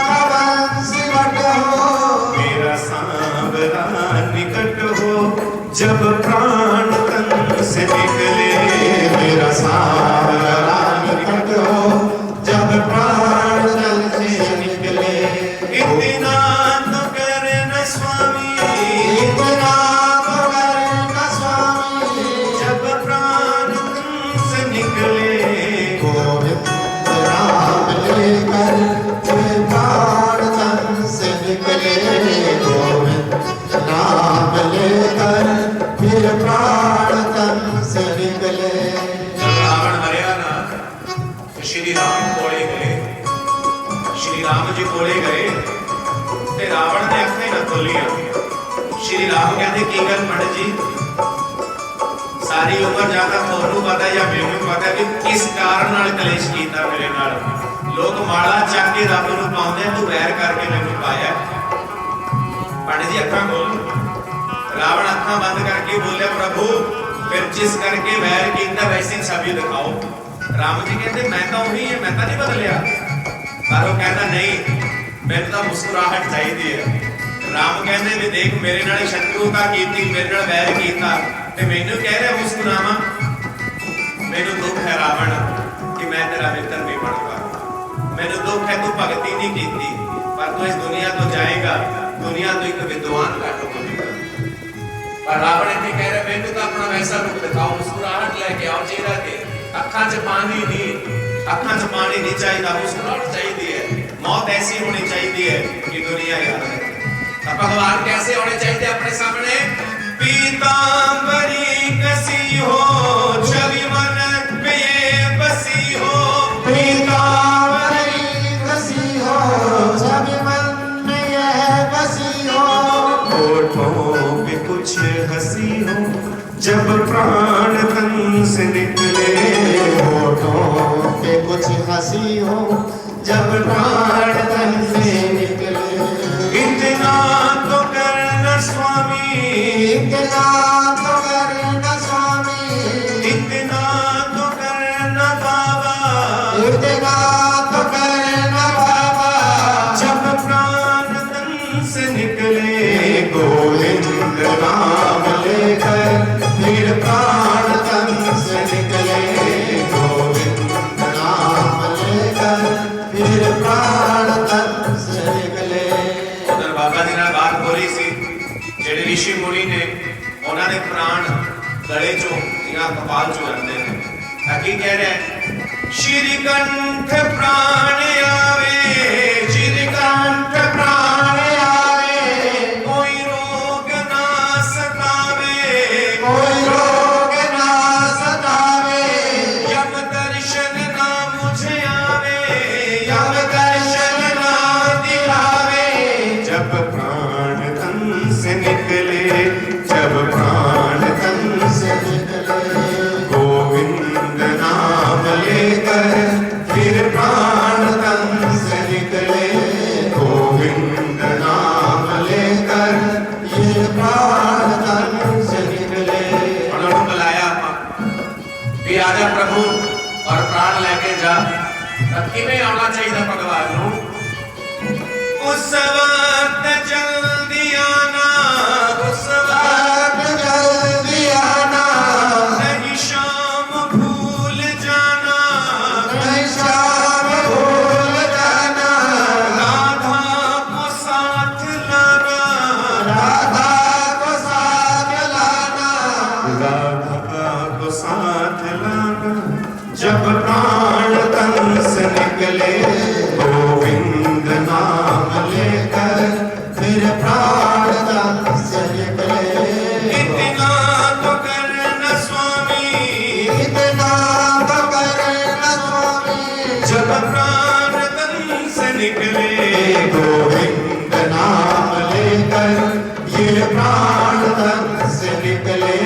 का वंशीवट हो, मेरा सांवरा निकट हो, जब प्राण तन से निकले। मेरा सारा निकट हो, जब प्राण तन से निकले। इतना तो करना स्वामी, इतना तो करना स्वामी, जब प्राण तन से निकले। गोविंद नाम लेकर फिर प्राण तन से निकले। गोविंद नाम लेकर फिर प्राण तन से निकले। जब रावण मरिया ना तो श्री राम कोले गए, श्री राम जी कोले गए ते रावण ने अखे न खोलिया। श्री राम कहते की गल पंडित जी, सारी उम्र ज्यादा ਤੁਹਾਨੂੰ पता या ਮੈਨੂੰ पता कि किस कारण ਨਾਲ कलेश ਕੀਤਾ ਮੇਰੇ ਨਾਲ। लोग माला ਚੱਕ ਕੇ ਰੱਬ ਨੂੰ ਪਾਉਂਦੇ, ਤੂੰ ਵੈਰ ਕਰਕੇ ਮੈਨੂੰ ਪਾਇਆ। पंडित जी अखां खोल। रावण अखां बंद करके बोले प्रभु फिर जिस करके वैर कीता वैसी छवि दिखाओ। राम जी कहते मैं तो वही है, मैं तो नहीं बदलिया। पर वो कहता नहीं, मैंने तो मुस्कुराहट चाहिए है। राम कहते भी देख मेरे नाल शत्रुता कीती, मेरे नाल वैर कीता ते मैनू कह रहा मुस्कुरावा। मैनू दुख है रावण कि मैं तेरा मित्र नहीं बनूंगा। मैनू दुख है तू भगती नहीं कीती, पर तू इस दुनिया तो जाएगा, दुनिया तो एक विद्वान घट होगा। पर रावण इतने कह रहे मैनू तो अपना वैसा रूप दिखाओ, मुस्कुराहट लेके आओ चेहरा के। अखां च पानी नहीं, अखां च पानी नहीं चाहिए, मुस्कुराहट चाहिए है। मौत ऐसी होनी चाहिए है कि दुनिया याद रखे। अब भगवान कैसे होने चाहिए अपने सामने? पीतांबरी कसी हो, छवि मन पे बसी हो। पीतांबरी कसी हो, छवि मन में यह बसी हो। होठों पे कुछ हंसी हो, जब प्राण तन से निकले। होठों पे कुछ हंसी हो, जब प्राण तन से निकले। इतना तो करना स्वामी, इतना तो करना स्वामी, इतना तो करना बाबा, इतना तो करना बाबा, जब प्राण तन से निकले। गोविंद नाम लेकर फिर प्राण तन से निकले। गोविंद नाम लेकर फिर प्राण तन से निकले। उधर बाबा जी ने बात बोली सी, जेडे ऋषि मुनि ने प्राण गले चो या कपाल चो जाते हैं। ताकि कह रहे हैं श्रीकंठ प्राण आवे, श्रीकंठ प्राण आवे, कोई रोग ना सतावे, कोई रोग ना सतावे, यम दर्शन ना मुझे आवे, यम दर्शन ना दिखावे। जब प्राण तन से निकले, जब प्राण तन से निकले, गोविंद नाम लेकर फिर प्राण तन से निकले, गोविंद नाम लेकर ये प्राण तन से निकले। उन्होंने बुलाया भी आजा प्रभु और प्राण लेके जा। तब में आना चाहिए भगवान नू उस वक्त जल्दी आना, उस वक्त जल्दी आना, नहीं शाम भूल जाना, नहीं शाम भूल जाना, राधा को साथ लाना, राधा को साथ लाना, राधा को साथ लाना। जब प्राण तन से निकले, गोविंद नाम लेकर फिर प्राण तन से निकले। इतना तो करना स्वामी, इतना तो करना स्वामी, जब प्राण तन से निकले, गोविंद नाम लेकर ये प्राण तन से निकले,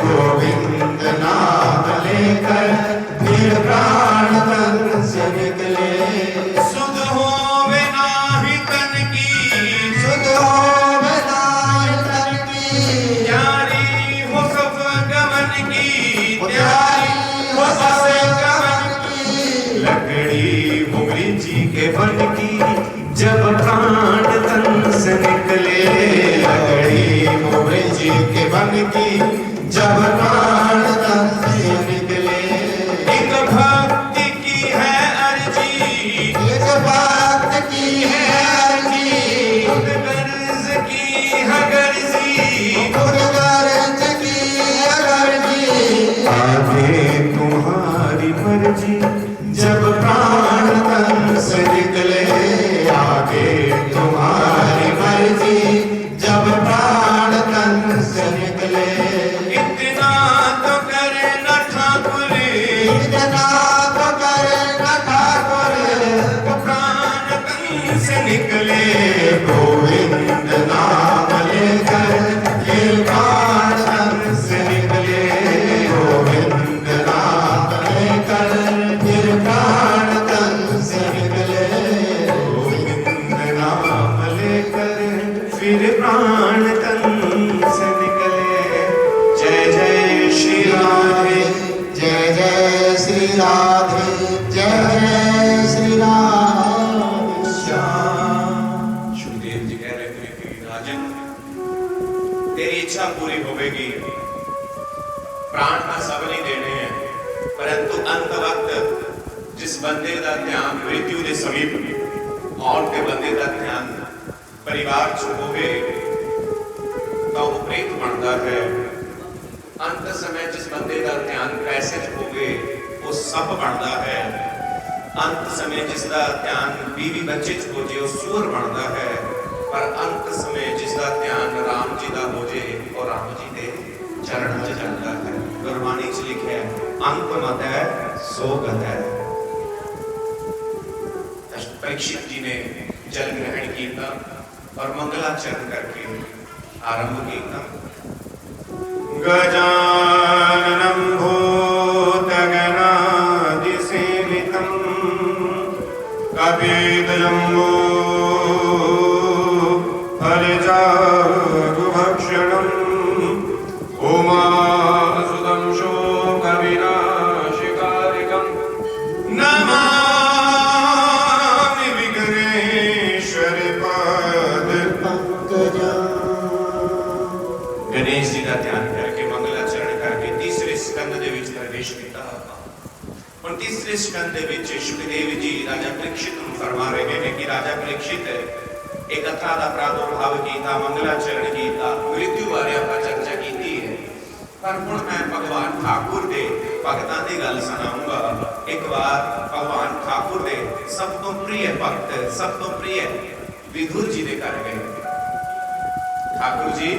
गोविंद नाम लेकर फिर प्राण तन से निकले। सुध होवे नाही तन की, सुध होवे नाही तन की, प्यारी हो सब गमन की, प्यारी हो सब गमन की, लकड़ी मुगरी जी के बन की, जब प्राण तन से निकले, लकड़ी मोहरे जी के बन की, जब प्राण तन से निकले। एक भक्ति की है अर्जी, एक बात की है अर्जी, खुद गर्ज की है गर्जी, खुद गर्ज की है गर्जी, आगे तुम्हारी मर्जी। जब प्राण तन से निकले, आगे तुम्हारी मर्जी, जब प्राण तन से निकले। इतना तो करना ठाकुर, इतना तो करना ठाकुर, प्राण तन से निकले, गोविंद नाम लेकर ये प्राण तन से निकले, गोविंद नाम लेकर ये प्राण तन से निकले, गोविंद नाम लेकर फिर प्राण तन से निकले। जय जय श्री राधे, जय जय श्री राधे, जय जय श्री राधे श्याम। सुखदेव जी कह रहे थे कि राजन तेरी इच्छा पूरी होगी, प्राण का सब नहीं देने हैं, परंतु अंत वक्त जिस बंदे का ध्यान मृत्यु के समीप और के बंदे का ध्यान परिवार च होवे तो वो प्रेत बनता है। अंत समय जिस बंदे का ध्यान पैसे च होवे वो सप बनता है। अंत समय जिसका ध्यान बीवी बच्चे च हो जाए वो सूअर बनता है। पर अंत समय जिसका ध्यान राम जी का हो जाए और राम जी के चरण में जाता है। गुरबाणी च लिखे अंत मत है सो गत है। परीक्षित जी ने जल ग्रहण किया और मंगलाचरण करके आरंभ किया। गजाननं भूतगणादिसेवितं कपितजम्बो फलचारुभक्षणम् उमासुतं शोकविनाशकारिकं नमामि विघ्नेश्वरि पादपङ्कजम्। गणेश जी का ध्यान करके मंगलाचरण करके तीसरे स्कंद दे विच प्रवेश किया। और तीसरे स्कंद दे विच सुखदेव जी राजा परीक्षित ਨੂੰ फरमा रहे हैं कि राजा परीक्षित एक कथा का प्रादुर्भाव किया, मंगलाचरण किया, मृत्यु बारे ਆਪਾਂ चर्चा की है। पर हुण मैं भगवान ठाकुर दे भगतां दी गल सुनाऊंगा। एक बार भगवान ठाकुर दे सब तो प्रिय भक्त, सब तो प्रिय विदुर जी दे घर गए। ठाकुर जी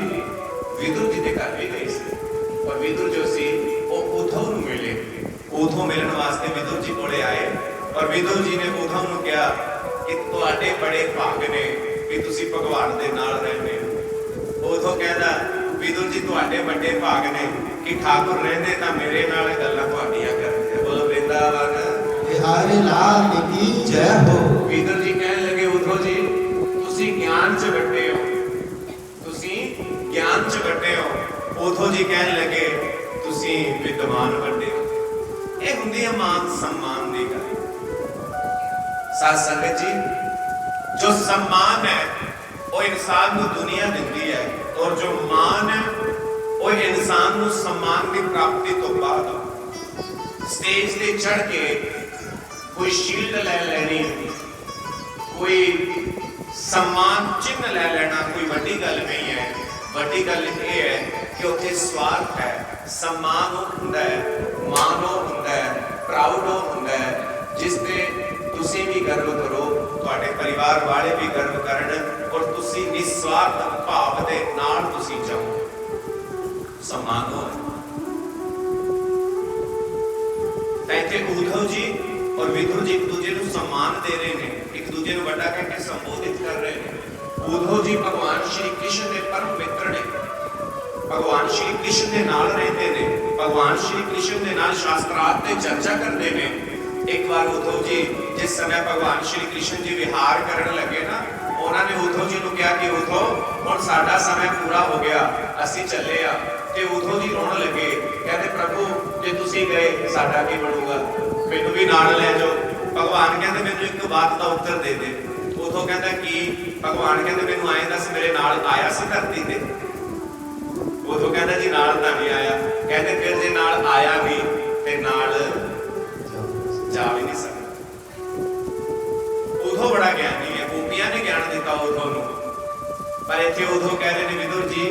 विदुर जी दे घर भी गए सी और विदुर जो सी वो उद्धव नूं मिले। उद्धव मिलण वास्ते विदुर जी कोले आए और विदुर जी ने उद्धव नूं कहा कि तुहाडे बड़े भाग ने कि तुसीं भगवान दे नाल रहंदे हो। उद्धव कहदा विदुर जी तुहाडे बड़े भाग ने कि ठाकुर रहंदे तां मेरे नाल गल्लां तुहाडीआं करदे। बोलो वृंदावन बिहारी लाल की जय हो। विदुर जी कहण लगे उद्धव जी तुसीं ज्ञान च वड्डे हो, तुसीं ज्ञान च वड्डे हो। उद्धव जी कहण लगे तुसीं विद्वान वड्डे हो। ਇਹ ਹੁੰਦੀ ਹੈ ਮਾਨ सम्मान ਦੀ ਗੱਲ। साध संगत जी, जो सम्मान है वो इंसान को दुनिया दिंदी है और जो मान है वो इंसान को सम्मान की प्राप्ति तो बाद स्टेज से चढ़ के कोई शील्ड ले लेनी, कोई सम्मान चिन्ह ले लेना कोई वड्डी गल नहीं है। वड्डी गल ये है कि उत्थे स्वार्थ है, सम्मान हुंदा है, मान हुंदा है, प्राउड हुंदा है जिसते तुसी भी गर्व करो, तुहाडे परिवार वाले भी गर्व करन और तुसी निस्वार्थ भाव दे नाल तुसी जाओ। सम्मान हो इत्थे उद्धव जी और विदुर जी एक दूजे को सम्मान दे रहे हैं, एक दूजे को बड़ा करके संबोधित कर रहे हैं। उद्धव जी भगवान श्री कृष्ण के परम मित्र ने, भगवान श्री कृष्ण के नाल रहते ने, भगवान श्री कृष्ण के नाल शास्त्रार्थ ते चर्चा करते ने। एक बार उद्धव जी जिस समय भगवान श्री कृष्ण जी विहार करने लगे ना, उन्होंने उद्धव जी को कहा कि उद्धव हुण साडा समय पूरा हो गया, असीं चले आ। ते उद्धव जी रोण लगे, कहते प्रभु जे तुसीं गए साडा की बनूगा, मैनूं भी नाल लै जाओ। भगवान कहते मैनूं एक बात का उत्तर दे दे। उद्धव कहता कि भगवान कहते मैनूं आए दस मेरे नाल आया सी धरती ते। उद्धव कहता जी नाल तां नहीं आया। कहते फिर जे नाल आया भी ते नाल जा भी नहीं सकता। उद्धव बड़ा ज्ञानी है, गोपियां ने ज्ञान दिता उद्धव नूं, पर इत्थे उद्धव कह रहे ने विदुर जी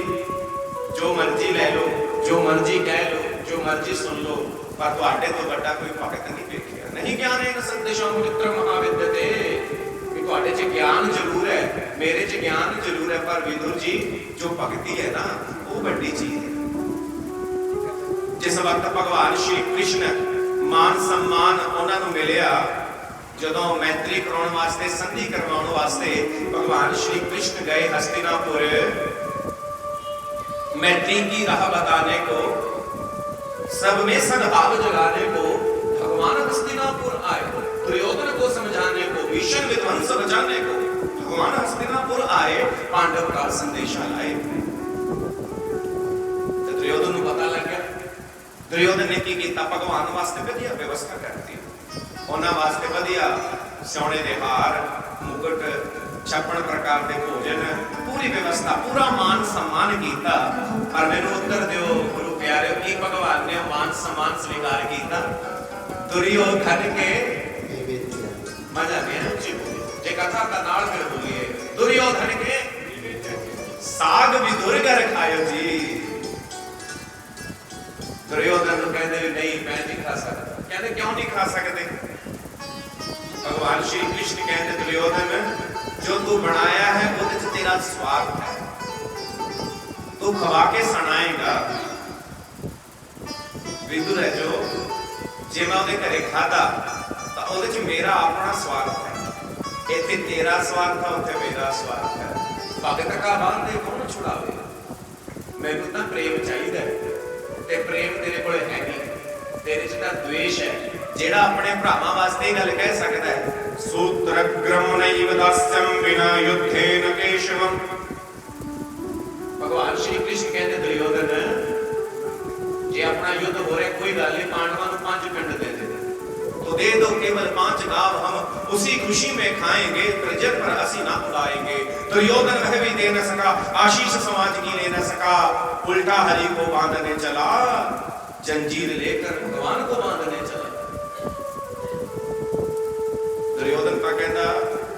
जो मर्जी ले लो, जो मर्जी कह लो, जो मर्जी सुन लो, पर तुहाडे तो बड़ा कोई भगत नहीं देखिया। नहीं ज्ञानेन संदेशो मित्र महाविद्यते, कि तुहाडे च ज्ञान जरूर है, मेरे च ज्ञान जरूर है, पर विदुर जी जो भक्ति है ना वो बड़ी चीज है। जिस वक्त भगवान श्री कृष्ण मान सम्मान उन्हां नूं मिलिया, जदों मैत्री कराउण वास्ते संधि करवाउण वास्ते भगवान श्री कृष्ण गए हस्तिनापुर मैत्री की राह बताने को, सब में सद्भाव जगाने को भगवान हस्तिनापुर आए। दुर्योधन को समझाने को, भीषण विध्वंस बचाने को भगवान हस्तिनापुर आए, पांडव का संदेशा लाए। तो दुर्योधन को पता लग गया। दुर्योधन ने की कीता, भगवान वास्ते वधिया व्यवस्था करती, उन्हां वास्ते वधिया सोने दे हार, मुकुट, 56 प्रकार के भोजन, पूरी व्यवस्था, पूरा मान सम्मान किया। पर मैनूं उत्तर दिओ गुरु प्यारे, की भगवान ने मान सम्मान स्वीकार किया? दुर्योधन के मजा नहीं उच्ची बोली, जे कथा का नाल फिर बोलिए, दुर्योधन के साग भी दुर्गर खायो जी। दुर्योधन कहते नहीं मैं नहीं खा सकता। कहते क्यों नहीं खा सकते? भगवान श्री कृष्ण कहते दुर्योधन जो तू बनाया है वो तेरा स्वार्थ है, तू खवा के सुनाएगा। विदुर है जो जे मैं उहदे घरे खादा तो उहदे च मेरा अपना स्वार्थ है, इत्थे तेरा स्वार्थ है, उत्थे मेरा स्वार्थ है। भगत का बांधे कौन छुड़ावे? मैनूं तां प्रेम चाहिदा ते प्रेम तेरे कोल है नहीं, तेरे च तां द्वेष है। जेड़ा अपने भरावां वास्ते गल कह सकदा है, सूत्रग्रम नैव दास्यम बिना युद्धेन केशवम। भगवान श्री कृष्ण कहते दुर्योधन जे अपना युद्ध हो रहा कोई गल नहीं, पांडवां नूं 5 पिंड दे दे तो दे दो, केवल 5 गांव हम उसी खुशी में खाएंगे, प्रजन पर हंसी ना उड़ाएंगे। दुर्योधन वह भी दे न सका, आशीष समाज की ले न सका, उल्टा हरि को बांधने चला, जंजीर लेकर भगवान को बांधने चला। दुर्योधन का कहना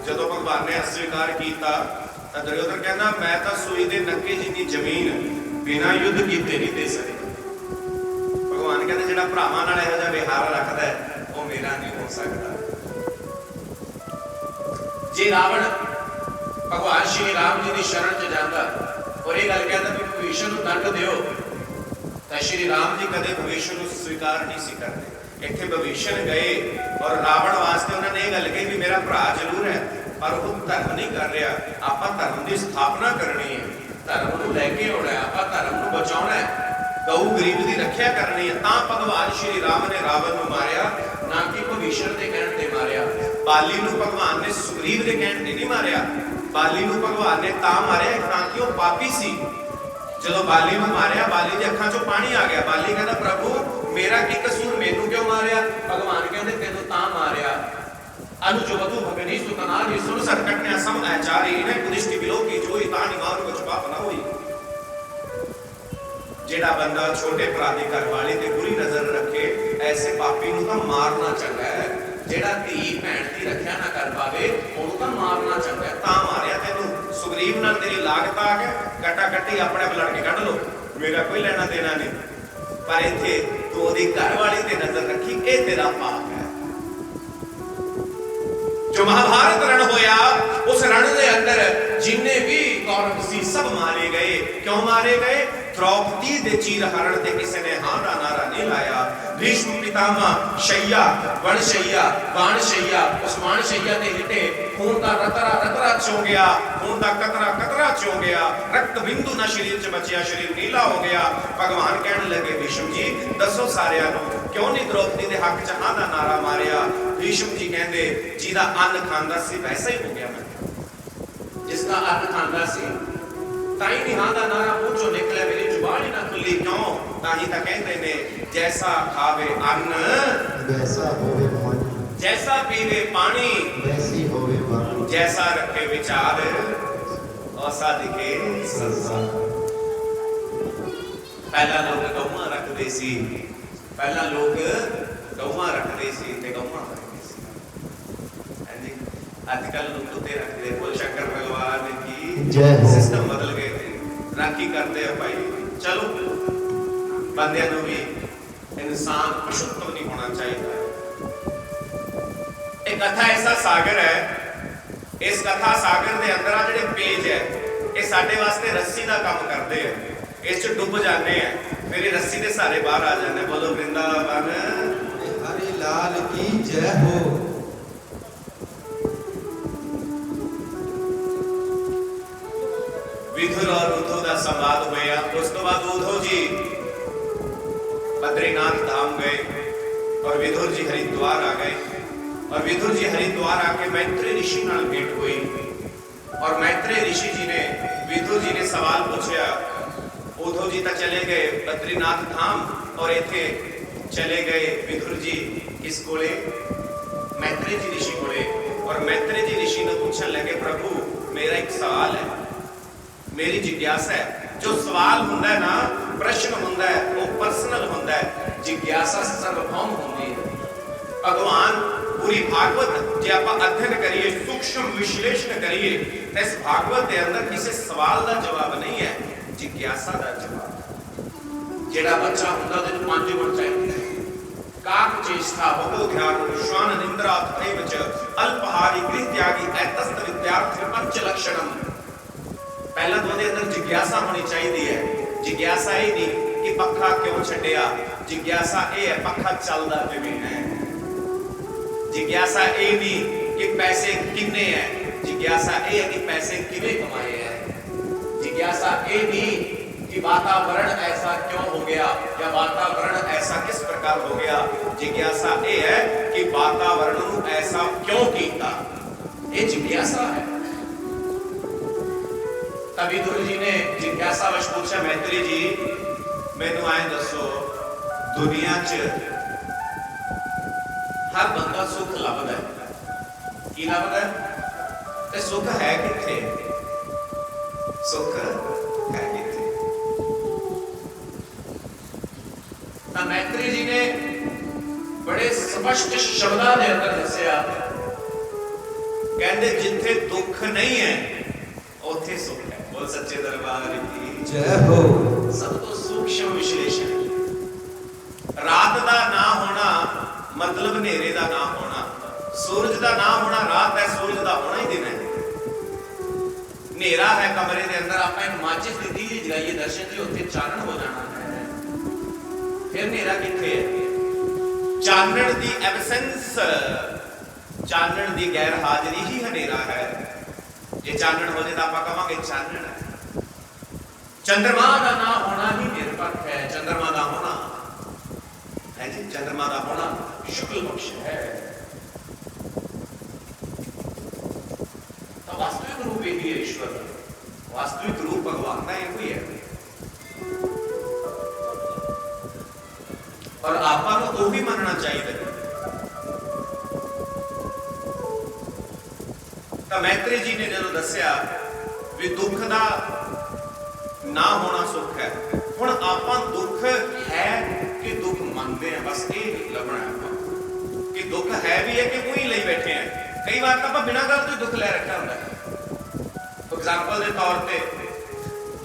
जदों भगवान ने अस्वीकार किया तो दुर्योधन कहना मैं तो सूई दे नक्के जिन्नी जमीन बिना युद्ध कीते नहीं दे सकता। ਜਿਹੜਾ ਭਰਾਵਾਂ ਨਾਲ ਇਹੋ ਜਿਹਾ ਵਿਹਾਰ ਰੱਖਦਾ ਹੈ ਉਹ ਮੇਰਾ ਨਹੀਂ ਹੋ ਸਕਦਾ। ਜੇ ਰਾਵਣ ਭਗਵਾਨ ਸ਼੍ਰੀ ਰਾਮ ਜੀ ਦੀ ਸ਼ਰਨ ਚ ਜਾਂਦਾ ਔਰ ਇਹ ਗੱਲ ਕਹਿੰਦਾ ਵੀ ਭਵਿਸ਼ਣ ਨੂੰ ਦੰਡ ਦਿਓ, ਤਾਂ ਸ਼੍ਰੀ ਰਾਮ ਜੀ ਕਦੇ ਭਵਿਸ਼ਣ ਨੂੰ ਸਵੀਕਾਰ ਨਹੀਂ ਸੀ ਕਰਦੇ। ਇੱਥੇ ਭਵਿਸ਼ਣ ਗਏ ਔਰ ਰਾਵਣ ਵਾਸਤੇ ਉਹਨਾਂ ਨੇ ਇਹ ਗੱਲ ਕਹੀ ਵੀ ਮੇਰਾ ਭਰਾ ਜ਼ਰੂਰ ਹੈ ਪਰ ਉਹ ਧਰਮ ਨਹੀਂ ਕਰ ਰਿਹਾ, ਆਪਾਂ ਧਰਮ ਦੀ ਸਥਾਪਨਾ ਕਰਨੀ ਹੈ, ਧਰਮ ਨੂੰ ਲੈ ਕੇ ਆਉਣਾ, ਆਪਾਂ ਧਰਮ ਨੂੰ ਬਚਾਉਣਾ ਹੈ, ਗਊ ਗਰੀਬ ਦੀ ਰੱਖਿਆ ਕਰਨੀ ਹੈ। ਤਾਂ ਭਗਵਾਨ ਸ਼੍ਰੀ ਰਾਮ ਨੇ ਰਾਵਣ ਨੂੰ ਮਾਰਿਆ, ਨਾ ਕਿ ਭਵਿਸ਼ਣ ਦੇ ਕਹਿਣ ਤੇ ਮਾਰਿਆ। ਬਾਲੀ ਨੂੰ ਭਗਵਾਨ ਨੇ ਸੁਗਰੀਵ ਦੇ ਕਹਿਣ ਤੇ ਨਹੀਂ ਮਾਰਿਆ, ਬਾਲੀ ਨੂੰ ਭਗਵਾਨ ਨੇ ਤਾਂ ਮਾਰਿਆ ਤਾਂ ਕਿ ਉਹ ਪਾਪੀ ਸੀ। ਜਦੋਂ ਬਾਲੀ ਨੂੰ ਮਾਰਿਆ ਬਾਲੀ ਦੇ ਅੱਖਾਂ ਚੋਂ ਪਾਣੀ ਆ ਗਿਆ। ਬਾਲੀ ਕਹਿੰਦਾ ਪ੍ਰਭੂ ਮੇਰਾ ਕੀ ਕਸੂਰ, ਮੈਨੂੰ ਕਿਉਂ ਮਾਰਿਆ? ਭਗਵਾਨ ਕਹਿੰਦੇ ਤੈਨੂੰ ਤਾਂ ਮਾਰਿਆ अनुजवतु भगनी सुतनारी सुन संकट ने असम आचारी ने पुदिष्टि विलोकी जोई तानी मारू कुछ पाप ना होई। जेड़ा बंदा छोटे भरा दी घर वाले ते बुरी नजर रखे ऐसे पापी नु तां मारना चंगा है। जेड़ा धी भैन दी रखिया ना कर पावे ओनु तां मारना चंगा है। तां मारिया तेनू सुग्रीव नाल तेरी लागत आ गया, कटा कट्टी अपने लड़ के कढ लो, मेरा कोई लेना देना नहीं। पर इत्थे तू ओदी घर वाली ते नजर रखी, ए तेरा पाप है। जो महाभारत रण होया उस रण के अंदर जिन्ने भी कौरव सी सब मारे गए। क्यों मारे गए? द्रौपदी दे चीर हरण ते किसी ने हां दा नारा नहीं लाया। भीष्म पितामह शैया वण शैया बाण शैया उस बाण शैया ते हिटे खून दा रतरा रतरा चो गया, खून दा कतरा कतरा चो गया, रक्त बिंदु ना शरीर च बचिया, शरीर नीला हो गया। भगवान कहने लगे भीष्म जी दसो सारियां नूं क्यों नहीं द्रौपदी दे हक च हां दा नारा मारिया? भीष्म जी कहंदे जिहदा अन्न खांदा सी वैसा ही हो गया मैं, जिसका अन्न खांदा सी ताई नहीं हां दा नारा मुंह चों निकलिया, मेरी जुबान ही ना खुली। क्यों? ताही तां कहंदे ने जैसा खावे अन्न वैसा होवे मन, जैसा पीवे पानी वैसी होवे वाणी, जैसा रखे विचार औसा दिखे संसार। पहला लोग गौवां रखदे सी, पहला लोग गौवां रखदे सी ते गौवां रखदे सी। हां जी आजकल लोग कुत्ते रखदे। बोल शंकर भगवान की जय हो। सिस्टम बदल गए थे, राखी करते हैं भाई। चलो बंदियां नूं भी इंसान अशुद्ध नहीं होना चाहिए। एक कथा ऐसा सागर है, इस कथा सागर दे अंदर आ जिहड़े पेज है ये साडे वास्ते रस्सी दा काम करदे हैं। इस च डुब जाते हैं फिर ये रस्सी दे सारे बाहर आ जाते। बोलो वृंदावन हरि लाल की जय हो। विधुर और उद्धव का संवाद होया। उस तो बाद उद्धव जी बद्रीनाथ धाम गए और विधुर जी हरिद्वार आ गए। और विधुर जी हरिद्वार आके मैत्रेय ऋषि नाल भेंट हुई और मैत्रेय ऋषि जी ने विधुर जी ने सवाल पूछा। उद्धव जी तो चले गए बद्रीनाथ धाम और इथे चले गए विधुर जी किस कोले? मैत्रेय जी ऋषि कोले। और मैत्रेय जी ऋषि ने पूछने लगे प्रभु मेरा एक सवाल है, मेरी जिज्ञासा है। जो सवाल हुंदा है ना, प्रश्न हुंदा है वो पर्सनल हुंदा है, जिज्ञासा सर्वभौम हुंदी है। भगवान पूरी भागवत जे आपां अध्ययन करिए, सूक्ष्म विश्लेषण करिए तो इस भागवत के अंदर किसी सवाल का जवाब नहीं है, जिज्ञासा का जवाब। जेड़ा बच्चा हुंदा ते 5 गुण चाहिए। काक चेष्टा बहु ध्यान श्वान निंद्रा तथैव च अल्पहारी गृह त्यागी ऐतस्त विद्यार्थी पंच लक्षणम। पहला तो ਉਹਦੇ अंदर जिज्ञासा होनी चाहिए है। जिज्ञासा ही नहीं कि पक्खा क्यों छड्डिया, जिज्ञासा ये है पक्खा चलदा किवें है। जिज्ञासा ये नहीं कि पैसे कितने हैं, जिज्ञासा ये है कि पैसे किवें कमाए हैं। जिज्ञासा ये नहीं कि वातावरण ऐसा क्यों हो गया या वातावरण ऐसा किस प्रकार हो गया। जिज्ञासा ये है कि वातावरण ऐसा क्यों कीता, ये जिज्ञासा है। तभी गुरु जी ने जिज्ञासा वश पूछा मैत्रेय जी मैनू आए दसो दुनिया च हर बंदा सुख लभदा है, की लभदा है ते सुख है किथे? सुख है किथे? ता मैत्रेय जी ने बड़े स्पष्ट शब्दां दे अंदर दस्सिया, कहंदे जिथे दुख नहीं है उथे सुख है। बोल सच्चे दरबार की जय हो। सब तो सूक्ष्म विश्लेषण। रात ਦਾ ਨਾ ਹੋਣਾ ਮਤਲਬ ਹਨੇਰੇ ਦਾ ਨਾ ਹੋਣਾ। ਸੂਰਜ ਦਾ ਨਾ ਹੋਣਾ ਰਾਤ ਹੈ, ਸੂਰਜ ਦਾ ਹੋਣਾ ਹੀ ਦਿਨ ਹੈ। ਹਨੇਰਾ ਹੈ ਕਮਰੇ ਦੇ ਅੰਦਰ, ਆਪਾਂ ਇੱਕ ਮਾਚਿਸ ਦੀ ਦੀਵੀ ਜਗਾਈਏ ਦਰਸ਼ਨ ਜੀ, ਉੱਥੇ ਚਾਨਣ ਹੋ ਜਾਣਾ ਹੈ। ਫਿਰ ਹਨੇਰਾ ਕਿੱਥੇ ਹੈ? ਚਾਨਣ ਦੀ ਐਬਸੈਂਸ, ਚਾਨਣ ਦੀ ਗੈਰ ਹਾਜ਼ਰੀ ਹੀ ਹਨੇਰਾ ਹੈ। ਜੇ ਚਾਨਣ ਹੋ ਜਾਏ ਤਾਂ ਆਪਾਂ ਕਹਾਂਗੇ ਚਾਨਣ ਹੈ। ਚੰਦਰਮਾ ਦਾ ਨਾ ਹੋਣਾ ਹੀ ਨਿਰਪੱਖ ਹੈ। ਚੰਦਰਮਾ ਦਾ ਹੋਣਾ ਹੈ ਜੀ, ਚੰਦਰਮਾ ਦਾ ਹੋਣਾ ਸ਼ੁਕਲ ਬਖਸ਼ ਹੈ। ਤਾਂ ਵਾਸਤਵਿਕ ਰੂਪ ਇਹ ਹੀ ਹੈ ਈਸ਼ਵਰ ਦਾ, ਵਾਸਤਵਿਕ ਰੂਪ ਭਗਵਾਨ ਦਾ ਇਹ ਹੀ ਹੈ। ਔਰ ਆਪਾਂ ਨੂੰ ਉਹ ਵੀ ਮੰਨਣਾ ਚਾਹੀਦਾ। ਤਾਂ ਮੈਤਰੀ ਜੀ ਨੇ ਜਦੋਂ ਦੱਸਿਆ ਵੀ ਦੁੱਖ ਦਾ ਨਾ ਹੋਣਾ ਸੁੱਖ ਹੈ, ਹੁਣ ਆਪਾਂ ਦੁੱਖ ਹੈ ਕਿ ਦੁੱਖ ਮੰਨਦੇ ਆ, ਬਸ ਇਹ ਲੱਭਣਾ ਹੈ ਆਪਾਂ ਕਿ ਦੁੱਖ ਹੈ ਵੀ ਹੈ ਕਿ ਉਹੀ ਲਈ ਬੈਠੇ ਆ। ਕਈ ਵਾਰ ਤਾਂ ਆਪਾਂ ਬਿਨਾਂ ਗੱਲ ਤੋਂ ਦੁੱਖ ਲੈ ਰੱਖਿਆ ਹੁੰਦਾ ਹੈ। ਐਗਜ਼ਾਮਪਲ ਦੇ ਤੌਰ ਤੇ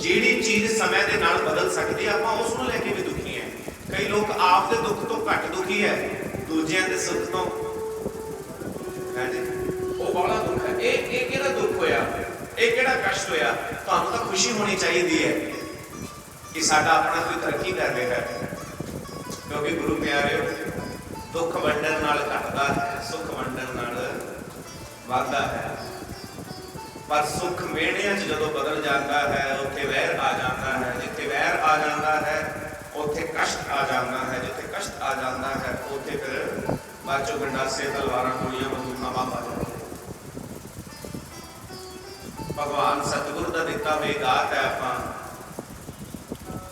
ਜਿਹੜੀ ਚੀਜ਼ ਸਮੇਂ ਦੇ ਨਾਲ ਬਦਲ ਸਕਦੀ ਹੈ, ਆਪਾਂ ਉਸ ਨੂੰ ਲੈ ਕੇ ਵੀ ਦੁਖੀ ਹੈ। ਕਈ ਲੋਕ ਆਪ ਦੇ ਦੁੱਖ ਤੋਂ ਘੱਟ ਦੁਖੀ ਹੈ, ਦੂਜਿਆਂ ਦੇ ਸੁੱਖ ਤੋਂ ਹੈ ਜੀ ਉਹ ਬੜਾ ਦੁੱਖ ਹੈ। ਇਹ ਕਿਹੜਾ ਦੁੱਖ ਹੋਇਆ, ਇਹ ਕਿਹੜਾ ਕਸ਼ਟ ਹੋਇਆ? ਤੁਹਾਨੂੰ ਤਾਂ ਖੁਸ਼ੀ ਹੋਣੀ ਚਾਹੀਦੀ ਹੈ ਕਿ ਸਾਡਾ ਆਪਣਾ ਕੋਈ ਤਰੱਕੀ ਕਰ ਰਿਹਾ ਹੈ, ਕਿਉਂਕਿ ਗੁਰੂ ਪਿਆਰਿਓ ਦੁੱਖ ਵੰਡਣ ਨਾਲ ਘਟਦਾ ਹੈ, ਸੁੱਖ ਵੰਡਣ ਨਾਲ ਵੱਧਦਾ ਹੈ। ਪਰ ਸੁੱਖ ਮਿਹਣਿਆਂ 'ਚ ਜਦੋਂ ਬਦਲ ਜਾਂਦਾ ਹੈ, ਉੱਥੇ ਵੈਰ ਆ ਜਾਂਦਾ ਹੈ। ਜਿੱਥੇ ਵੈਰ ਆ ਜਾਂਦਾ ਹੈ ਉੱਥੇ ਕਸ਼ਟ ਆ ਜਾਂਦਾ ਹੈ। ਜਿੱਥੇ ਕਸ਼ਟ ਆ ਜਾਂਦਾ ਹੈ ਉੱਥੇ ਫਿਰ ਬਾਅਦ ਚੋਂ ਗੰਡਾਸੇ, ਤਲਵਾਰਾਂ, ਗੋਲੀਆਂ, ਬੰਦੂਕਾਂ ਬਾਪ ਆ ਜਾਂਦੀਆਂ। ਭਗਵਾਨ ਸਤਿਗੁਰ ਦਾ ਦਿੱਤਾ ਹੋਇਆ ਦਾਤ ਹੈ ਆਪਾਂ,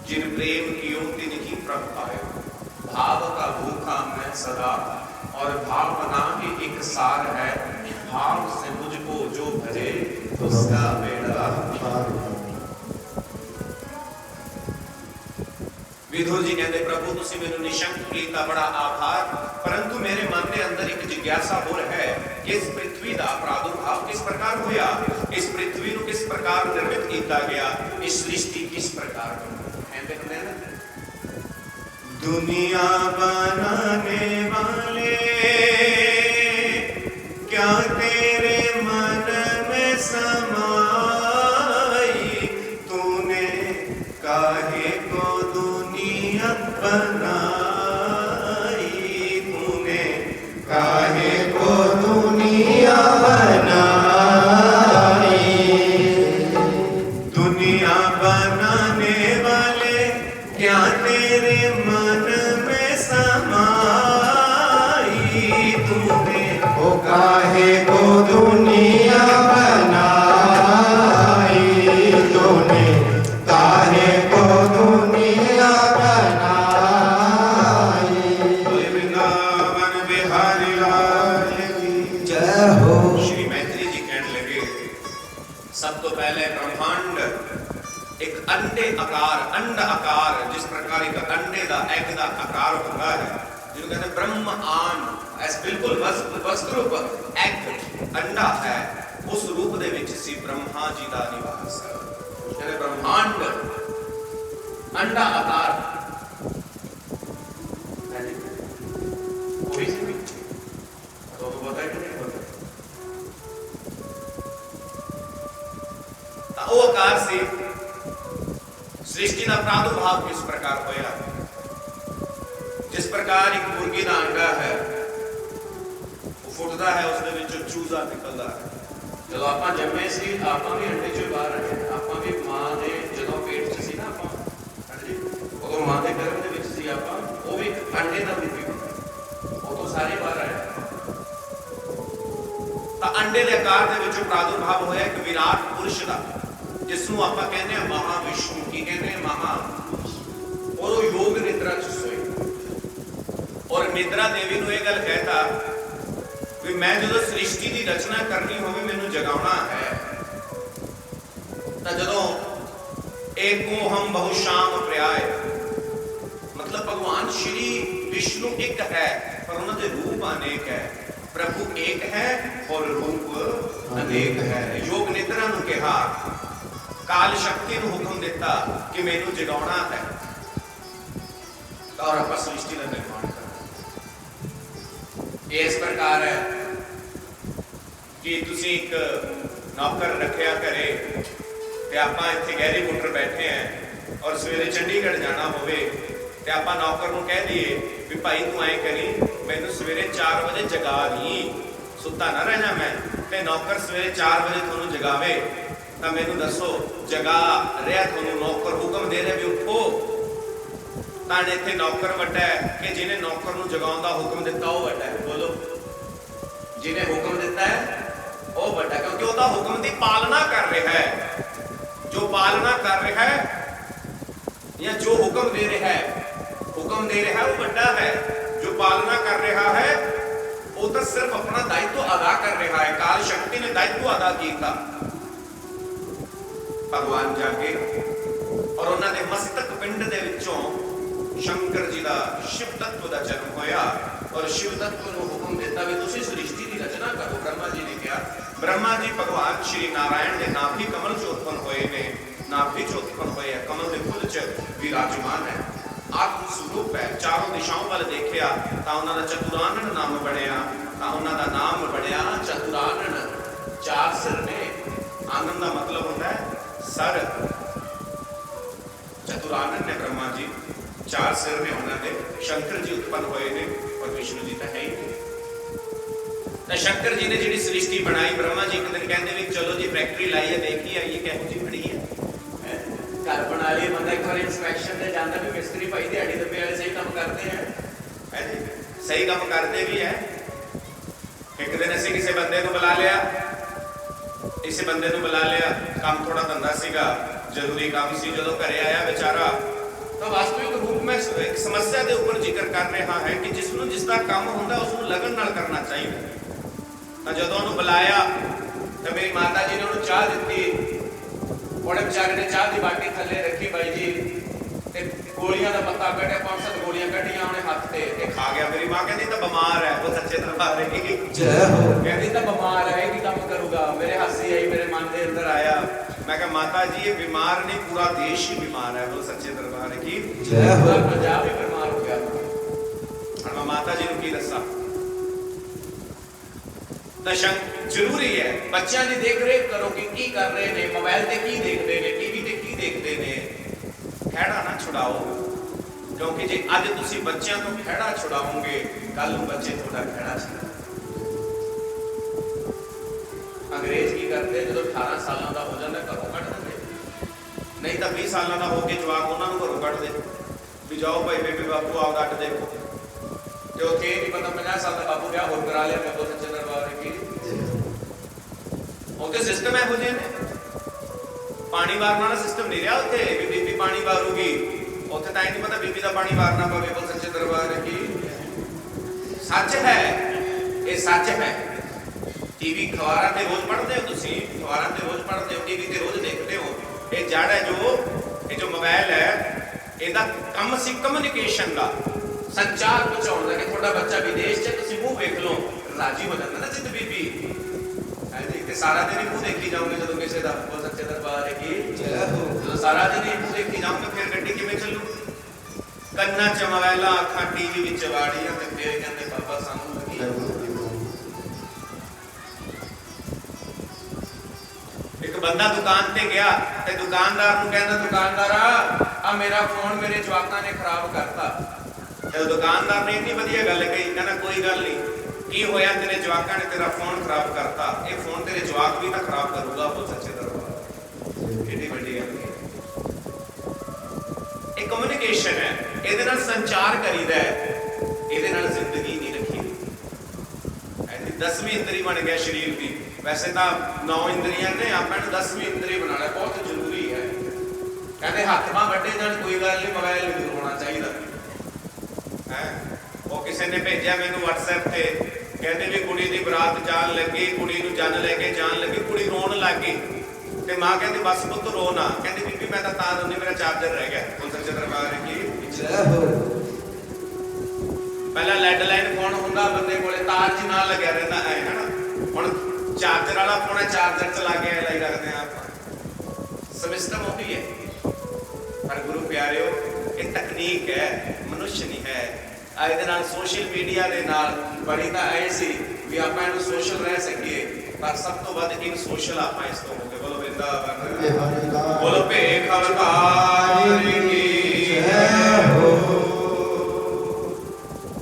ਜਿਨ प्रेम कियो तिन ही प्रभ पायो, भाव का भूखा मैं सदा, और भाव बना के एक सार है, भाव से मुझको जो भजे उसका बेड़ा पार। विधुर जी कहते प्रभु तुसी मैनू निशंक कीता बड़ा आभार, परंतु मेरे मन के अंदर एक जिज्ञासा हो है कि इस पृथ्वी का प्रादुर्भाव किस प्रकार होया, इस पृथ्वी को किस प्रकार निर्मित किया गया, इस सृष्टि किस प्रकार कहते हैं ना, दुनिया बनाने वाले क्या तेरे मन में समाई, तूने काहे को दुनिया बनाई, तूने काहे को दुनिया बनाई, दुनिया बनाने वाले क्या तेरे मन में समाई, तूने ओ काहे को दुनिया बनाई, तूने काहे को दुनिया बनाई। बोले वृंदावन बिहारी लाल की जय हो। श्री मैत्री जी कहने लगे सब तो पहले ब्रह्मांड एक अंडे आकार, अंड आकार, जिस प्रकार एक अंडे का एग का आकार होता है, जिसको कहते हैं ब्रह्म आन, ऐसे बिल्कुल वस्त्रूप एग अंडा है, उस रूप दे विच सी ब्रह्मा जी का निवास है। कहते ब्रह्मांड अंडा आकार वही सी तो पता है कि नहीं पता, वो आकार से सृष्टि का प्रादुर्भाव किस प्रकार होया। जिस प्रकार एक मुर्गी का अंडा है वो फुटता है, उसके विचों चूजा निकलता है। जो आप जमे सी आप भी अंडे चो बाहर आए, आप भी मां के जो पेट च सी ना, उदों मां के गर्भ के विच सी आप, वो भी अंडे का रूप ही वो तो सारे बाहर आए। अंडे के आकार के विचों प्रादुर्भाव होया एक विराट पुरुष का, जिसनों आप कहते हैं महाविष्णु, की कहते हैं महा, और वो योग निद्रा च सोए। और निद्रा देवी ने यह गल कहता कि मैं जो सृष्टि की रचना करनी हो मैनू जगाना है, तो जो एको हम बहुश्याम पर्याय, मतलब भगवान श्री विष्णु एक है पर उन्होंने रूप अनेक है, प्रभु एक है और रूप अनेक है। योग निद्रा नूं कहा, काल शक्ति नूं हुक्म दिता कि मैनू जगाना है और आप सृष्टि का निर्माण कर ये इस प्रकार है कि तुसी एक नौकर रखिया घरे ते आपां इत्थे गहरी पुट्टर बैठे हैं और सवेरे चंडीगढ़ जाना होवे ते आपां नौकर नूं कह दईए भी भाई तू ऐ करी मैनूं सवेरे 4 बजे जगा दी, सुता ना रहना मैं। ते नौकर सवेरे 4 बजे तुहानूं जगावे तां मैनूं दसो जगा रहा तुहानूं नौकर हुक्म दे रहा भी उठो तां इत्थे नौकर वड्डा है कि जिन्हें नौकर नूं जगाउण दा हुक्म दिता वह वड्डा है। बोलो, जिन्हें हुक्म दिता है वह वड्डा, क्योंकि उसदा हुक्म दी पालना कर रहा है। जो पालना कर रहा है या जो हुक्म दे रहा है वो बड़ा है। जो पालना कर रहा है वो तो सिर्फ अपना दायित्व अदा कर रहा है। काल शक्ति ने दायित्व अदा किया। भगवान जाके और उन्होंने मस्तक पिंड दे विचों शंकर जी का शिव तत्व का जन्म होया और शिव तत्व को हुक्म दिता भी तुसी सृष्टि की रचना करो। ब्रह्मा जी ने कहा, ब्रह्मा जी भगवान श्री नारायण के नाभि कमल च उत्पन्न होए ने, नाभि च उत्पन्न होए कमल के फुल च विराजमान है, आत्म स्वरूप है। चारों दिशाओं वाल देखिया तां उन्हां दा चतुरानन नाम बनिया, तां उन्हां दा नाम बनिया चतुरानन। चार सिर ने, आनंद का मतलब होता है सर। चतुरानन ने ब्रह्मा जी, चार सिर ने उन्होंने। शंकर जी उत्पन्न होए ने और विष्णु जी तो है ही नहीं। शंकर जी ने जी सृष्टि बनाई, ब्रह्मा जी एक दिन कहते भी चलो जी फैक्ट्री लाई है देखी आइए किहो जी बनी है, घर बना लिए। बंदा एक बार इंस्पैक्शन से जाता भी मिस्त्री भाई दिहाड़ी दब्बे वाले सही काम करते हैं, है जी, सही काम करते भी है। एक दिन असीं किसी बंदे को बुला लिया, इस बंदे को बुला लिया, काम थोड़ा धंधा सीगा, जरूरी काम सी। जो घरे आया बेचारा तो वास्तविक रूप में एक समस्या के ऊपर जिक्र कर रहा है कि जिसनों जिसका काम होंदा उसनों लगन नाल करना चाहिए। तो जो उन्होंने बुलाया तो मेरी माता जी ने उन्होंने चाह दी, बड़े बेचारे ने चाह की बाटी थले रखी भाई जी, ते गोलियां का पत्ता कटिया, 5-7 गोलियां कटिया उन्हें हाथ से खा गया। मेरी मां कहती तो बीमार है, वो सच्चे दरबार है कहती तो बीमार है कि काम करूंगा। मेरे हंसी आई, मेरे मन के अंदर आया, मैं कहा माता जी ये बीमार नहीं पूरा देश ही बीमार है। वो सच्चे दरबार है की पंजाब ही बीमार हो गया। मैं माता जी को की दसा जरूरी है बच्चों की देख रेख करो कि की कर रहे हैं, मोबाइल से की देखते हैं, टीवी से की देखते हैं। खैड़ा ना छुड़ाओ, क्योंकि जे अज तुसी बच्चों को खैड़ा छुड़ाओगे कल बच्चे थोड़ा खैड़ा छुड़ा। अंग्रेज की करते जो 18 सालों का हो जाता घरों कट देंगे, नहीं तो 20 सालों का होकर जवाब उन्होंने घरों कट दे भी जाओ भाई बेबी बापू आओ अट देखो। तो उत्थे नहीं पता 50 साल का बापू ब्याह होर करा लिया, मैं सच्चे दरबार की उत्थे सिस्टम है ने पानी वारना वाला सिस्टम नहीं रहा उत्थे भी बीबी पानी वारूगी। उत्थे तां नहीं पता बीबी का पानी वारना पवे। बोल सच्चे दरबार की सच है, ये सच है। टीवी अखबारां ते रोज पढ़ते हो तुसीं, अखबारां ते रोज पढ़ते हो, टीवी ते रोज देखते हो। ये जड़ है जो मोबाइल है इहदा कम सी कम्युनिकेशन का, संचार पहुंचाउण दा। कि थोड़ा बच्चा विदेश च तुसीं मूंह वेख लो राजी हो जाता ना जिद्द बीबी है जी, ते सारा दिन ही मुंह देखी जाओगे जो किसी का। बोल सच्चे दरबार की जो सारा दिन ही मुंह देखी जाओगे फिर गड्डी किवें चलू। कन्ना च मोबाइल, अखां टीवी विच वाड़ियां ते फिर कहंदे बाबा सानू लगी। एक बंदा दुकान ते गया ते दुकानदार नूं कहंदा दुकानदारा आ मेरा फोन मेरे जवाकां ने खराब करता। तो दुकानदार ने इतनी वधिया गल कही, कहना कोई गल नहीं, की होया तेरे जवाकां ने तेरा फोन खराब करता, ये फोन तेरे जवाक भी तो खराब करूंगा। बोल सच्चे दरबार एडी वड्डी गल है। एक कम्युनिकेशन है, ਇਹਦੇ ਨਾਲ संचार करीदा है, ਇਹਦੇ ਨਾਲ जिंदगी नहीं रखी। ऐसी 10वीं इंद्री बन गया शरीर की। वैसे तो 9 इंद्रियां ने, आप 10वीं इंद्री बनाना बहुत जरूरी है। कहते हाथ बांह वड्डे जाण कोई गल नहीं, मोबाइल नहीं दूर होना चाहिए है। वो किसी ने भेजा मैनू WhatsApp पे, कहते भी कुड़ी की बरात जान लगी, कुड़ी नूं जन लैके जान लगी, कुड़ी रोन लग गई। ते मां कहती बस पुत्त रो ना, कहती बीबी मैं तो रोनी मेरा चार्जर रह गया। बोल सच्चे दरबार की पहला लैंडलाइन फोन हुंदा बंदे कोले तार च ना लग्या रहंदा है ना, हुण चार्जर वाला फोन है, चार्जर चला के लाई रखते हैं आप। सिस्टम वो भी है पर गुरु प्यारिओ ये तकनीक है, मनुष्य नहीं है। सोशल मीडिया के नाल ਬਣੀ ਤਾਂ ਐ ਸੀ ਵੀ ਆਪਾਂ ਇਹਨੂੰ ਸੋਸ਼ਲ ਰਹਿ ਸਕੀਏ, ਪਰ ਸਭ ਤੋਂ ਵੱਧ ਇਨ ਸੋਸ਼ਲ ਆਪਾਂ ਇਸ ਤੋਂ ਹੋ ਗਏ। ਬੋਲੋ ਵਰਿੰਦਾਵਨ, ਬਿਹਾਰੀ ਲਾਲ ਬੋਲੋ ਭੇਖ ਅਵਤਾਰ ਕੀ ਜੈ ਹੋ।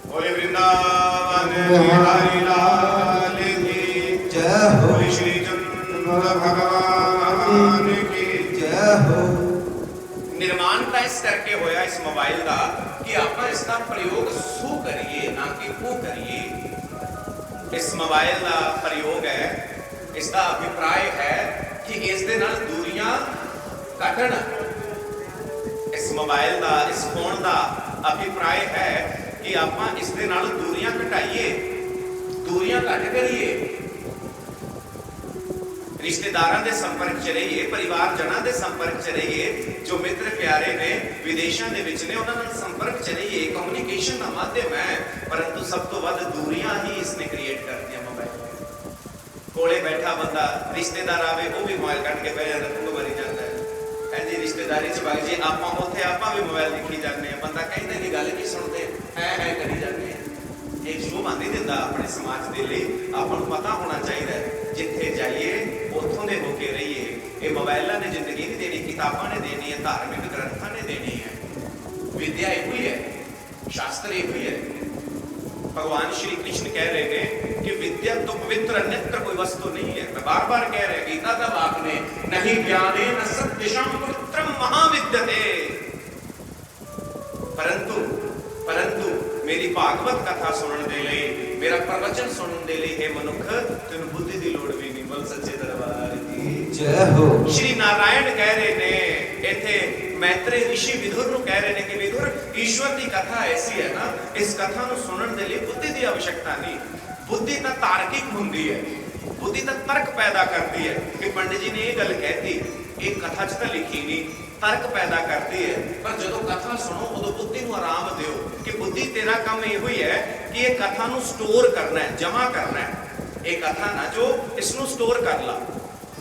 ਬੋਲੇ ਵਰਿੰਦਾਵਨ ਬਿਹਾਰੀ ਲਾਲ ਕੀ ਜੈ ਹੋ। ਬੋਲੇ ਸ਼੍ਰੀ ਚੰਦਰ ਭਗਵਾਨ ਕੀ ਜੈ ਹੋ। निर्माण का इस करके होया इस मोबाइल का कि आप इसका प्रयोग सू करिए ना कि को करिए। इस मोबाइल का प्रयोग है, इसका अभिप्राय है कि इस दे नाल दूरियां घटन। इस मोबाइल का इस फोन का अभिप्राय है कि आप इस दे नाल दूरियां घटाइए, दूरियां घट करिए, रिश्तेदारों के संपर्क च रहिए, परिवार जनां के संपर्क च रहिए, जो मित्र प्यारे ने विदेशों के विच ने उन्हां नाल संपर्क च रहिए। कम्युनिकेशन का माध्यम है, परंतु सब तो वध दूरियां ही इसने क्रिएट कर दिया। मोबाइल कोले बैठा बंदा रिश्तेदार आवे वो भी मोबाइल कट के बह जाता, तू मरी जाता है। ऐसी रिश्तेदारी च भाई जी आप उत्थे आप भी मोबाइल देखी जाते हैं, बंदा कहते नहीं गल नहीं सुनते, है करी जाते हैं। एक शोभा नहीं दिता अपने समाज के लिए। आपको पता होना चाहिए जिथे जाइए उतों के होके रहिए। ये मोबाइलों ने जिंदगी नहीं देनी, किताबों ने देनी है, धार्मिक ग्रंथों ने देनी है। विद्या एक ही है, शास्त्र एक ही है। भगवान श्री कृष्ण कह रहे हैं कि विद्या तो पवित्र अन्यत्र कोई वस्तु नहीं है। मैं बार बार कह रहे गीता का वाक ने नहीं ज्ञाने न सत्यशम पुत्रम महाविद्यते। परंतु मेरी भागवत कथा सुनने दे लिए, मेरा प्रवचन सुनने दे लिए हे मनुख तेन बुद्धि की लोड़ भी नहीं। बोल सच्चे दरबार की जय हो। श्री नारायण कह रहे ने इथे मैत्रेय ऋषि विदुर नु कह रहे ने कि विदुर ईश्वर की कथा ऐसी है ना, इस कथा नु सुनने दे लिए बुद्धि की आवश्यकता नहीं। बुद्धि तो तार्किक हुंदी है, बुद्धि तो तर्क पैदा करती है। कि पंडित जी ने यह गल कहती, एक कथा च तो लिखी नहीं, तर्क पैदा करती है। पर जो कथा सुनो उदो बुद्धि को आराम दो कि बुद्धि तेरा काम यो ही है कि ये कथा को स्टोर करना है, जमा करना है। ये कथा ना जो इसको स्टोर कर ला,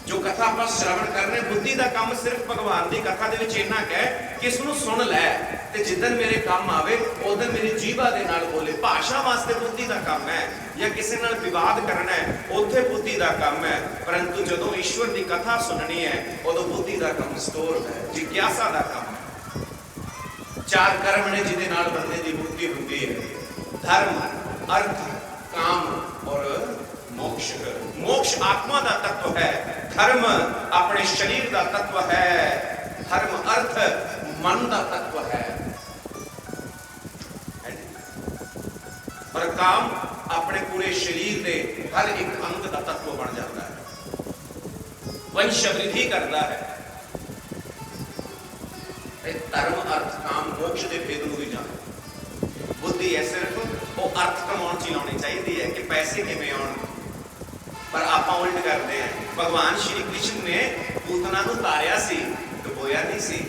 जो कथा आप श्रवण करने, बुद्धि का काम सिर्फ भगवान की कथा के इन्ना है कि इसको सुन लै ते जिदन मेरे काम आवे उदन मेरी जीवा दे नाल बोले। भाषा वास्ते बुद्धि का काम है, या किसी नाल विवाद करना है उत्थे बुद्धि का काम है। परंतु जो ईश्वर की कथा सुननी है उदों बुद्धि का काम स्टोर है, जिज्ञासा का काम है। चार कर्म ने जिहदे नाल बंदे की बुद्धि होती है, धर्म, अर्थ, काम और मोक्ष। मोक्ष आत्मा का तत्व है, धर्म अपने शरीर का तत्व है, धर्म अर्थ मन का तत्व है, और काम अपने पूरे शरीर के हर एक अंग का तत्व बन जाता है, वंश वृद्धि करता है। धर्म अर्थ काम मोक्ष के भेद को भी जान। बुद्धि है सिर्फ वो अर्थ कमाने च लानी चाहिए है कि पैसे किमें आउण, पर आप उल्ट करते हैं। भगवान श्री कृष्ण ने पूतना को तारिया सी, डुबोया नहीं सी।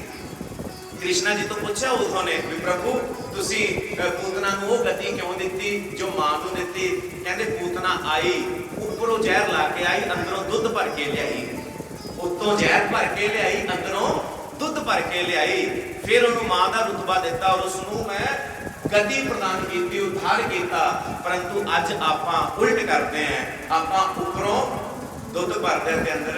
कृष्णा जी तो पूछा उन्होंने भी प्रभु तुसी पूतना को वो गति क्यों दी जो मां को दी? कहते पूतना आई उपरों जहर ला के आई, अंदरों दुध भर के लियाई। उत्तों जहर भर के लियाई, अंदरों दुध भर के लियाई। फिर उन्होंने मां का रुतबा दिता और उसनों मैं गति प्रदान की, उद्धार किया। परंतु अज आप उल्ट करते हैं, आप उपरों दुध भरते हैं, अंदर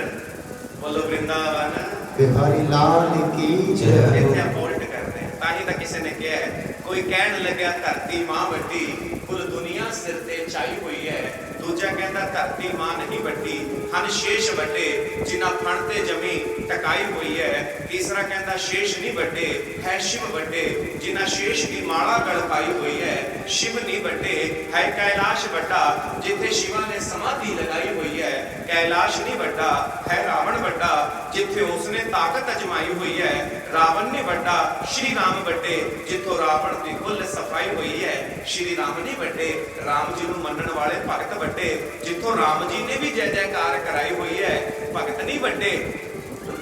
बोलो वृंदावन बिहारी लाल की जय हो। आप उल्ट करते हैं। ताही तो किसी ने कहा है, कोई कहन लगा धरती मां वड्डी, कुल दुनिया सिर ते चाई हुई है। दूजा कहता धरती मां नहीं वड्डी, हन शेष वड्डे जिन्हां फण ते जमी टकाई हुई है। तीसरा कहता शेष नहीं वड्डे, है शिव वड्डे जिन्हां शेष की माला गल पाई हुई है। शिव नहीं वड्डे, है कैलाश वड्डा जिथे शिवा ने समाधि लगाई हुई है। कैलाश नहीं वड्डा, है रावण वड्डा जिथे उसने ताकत अजमाई हुई है। रावण ने वड्डा, श्री राम वड्डे जिथों रावण की कुल सफाई हुई है। श्री राम नहीं वड्डे, राम जी को मनण वाले भगत वड्डे जिथों राम जी ने भी जय जयकार कराई हुई है। भगत नहीं वड्डे,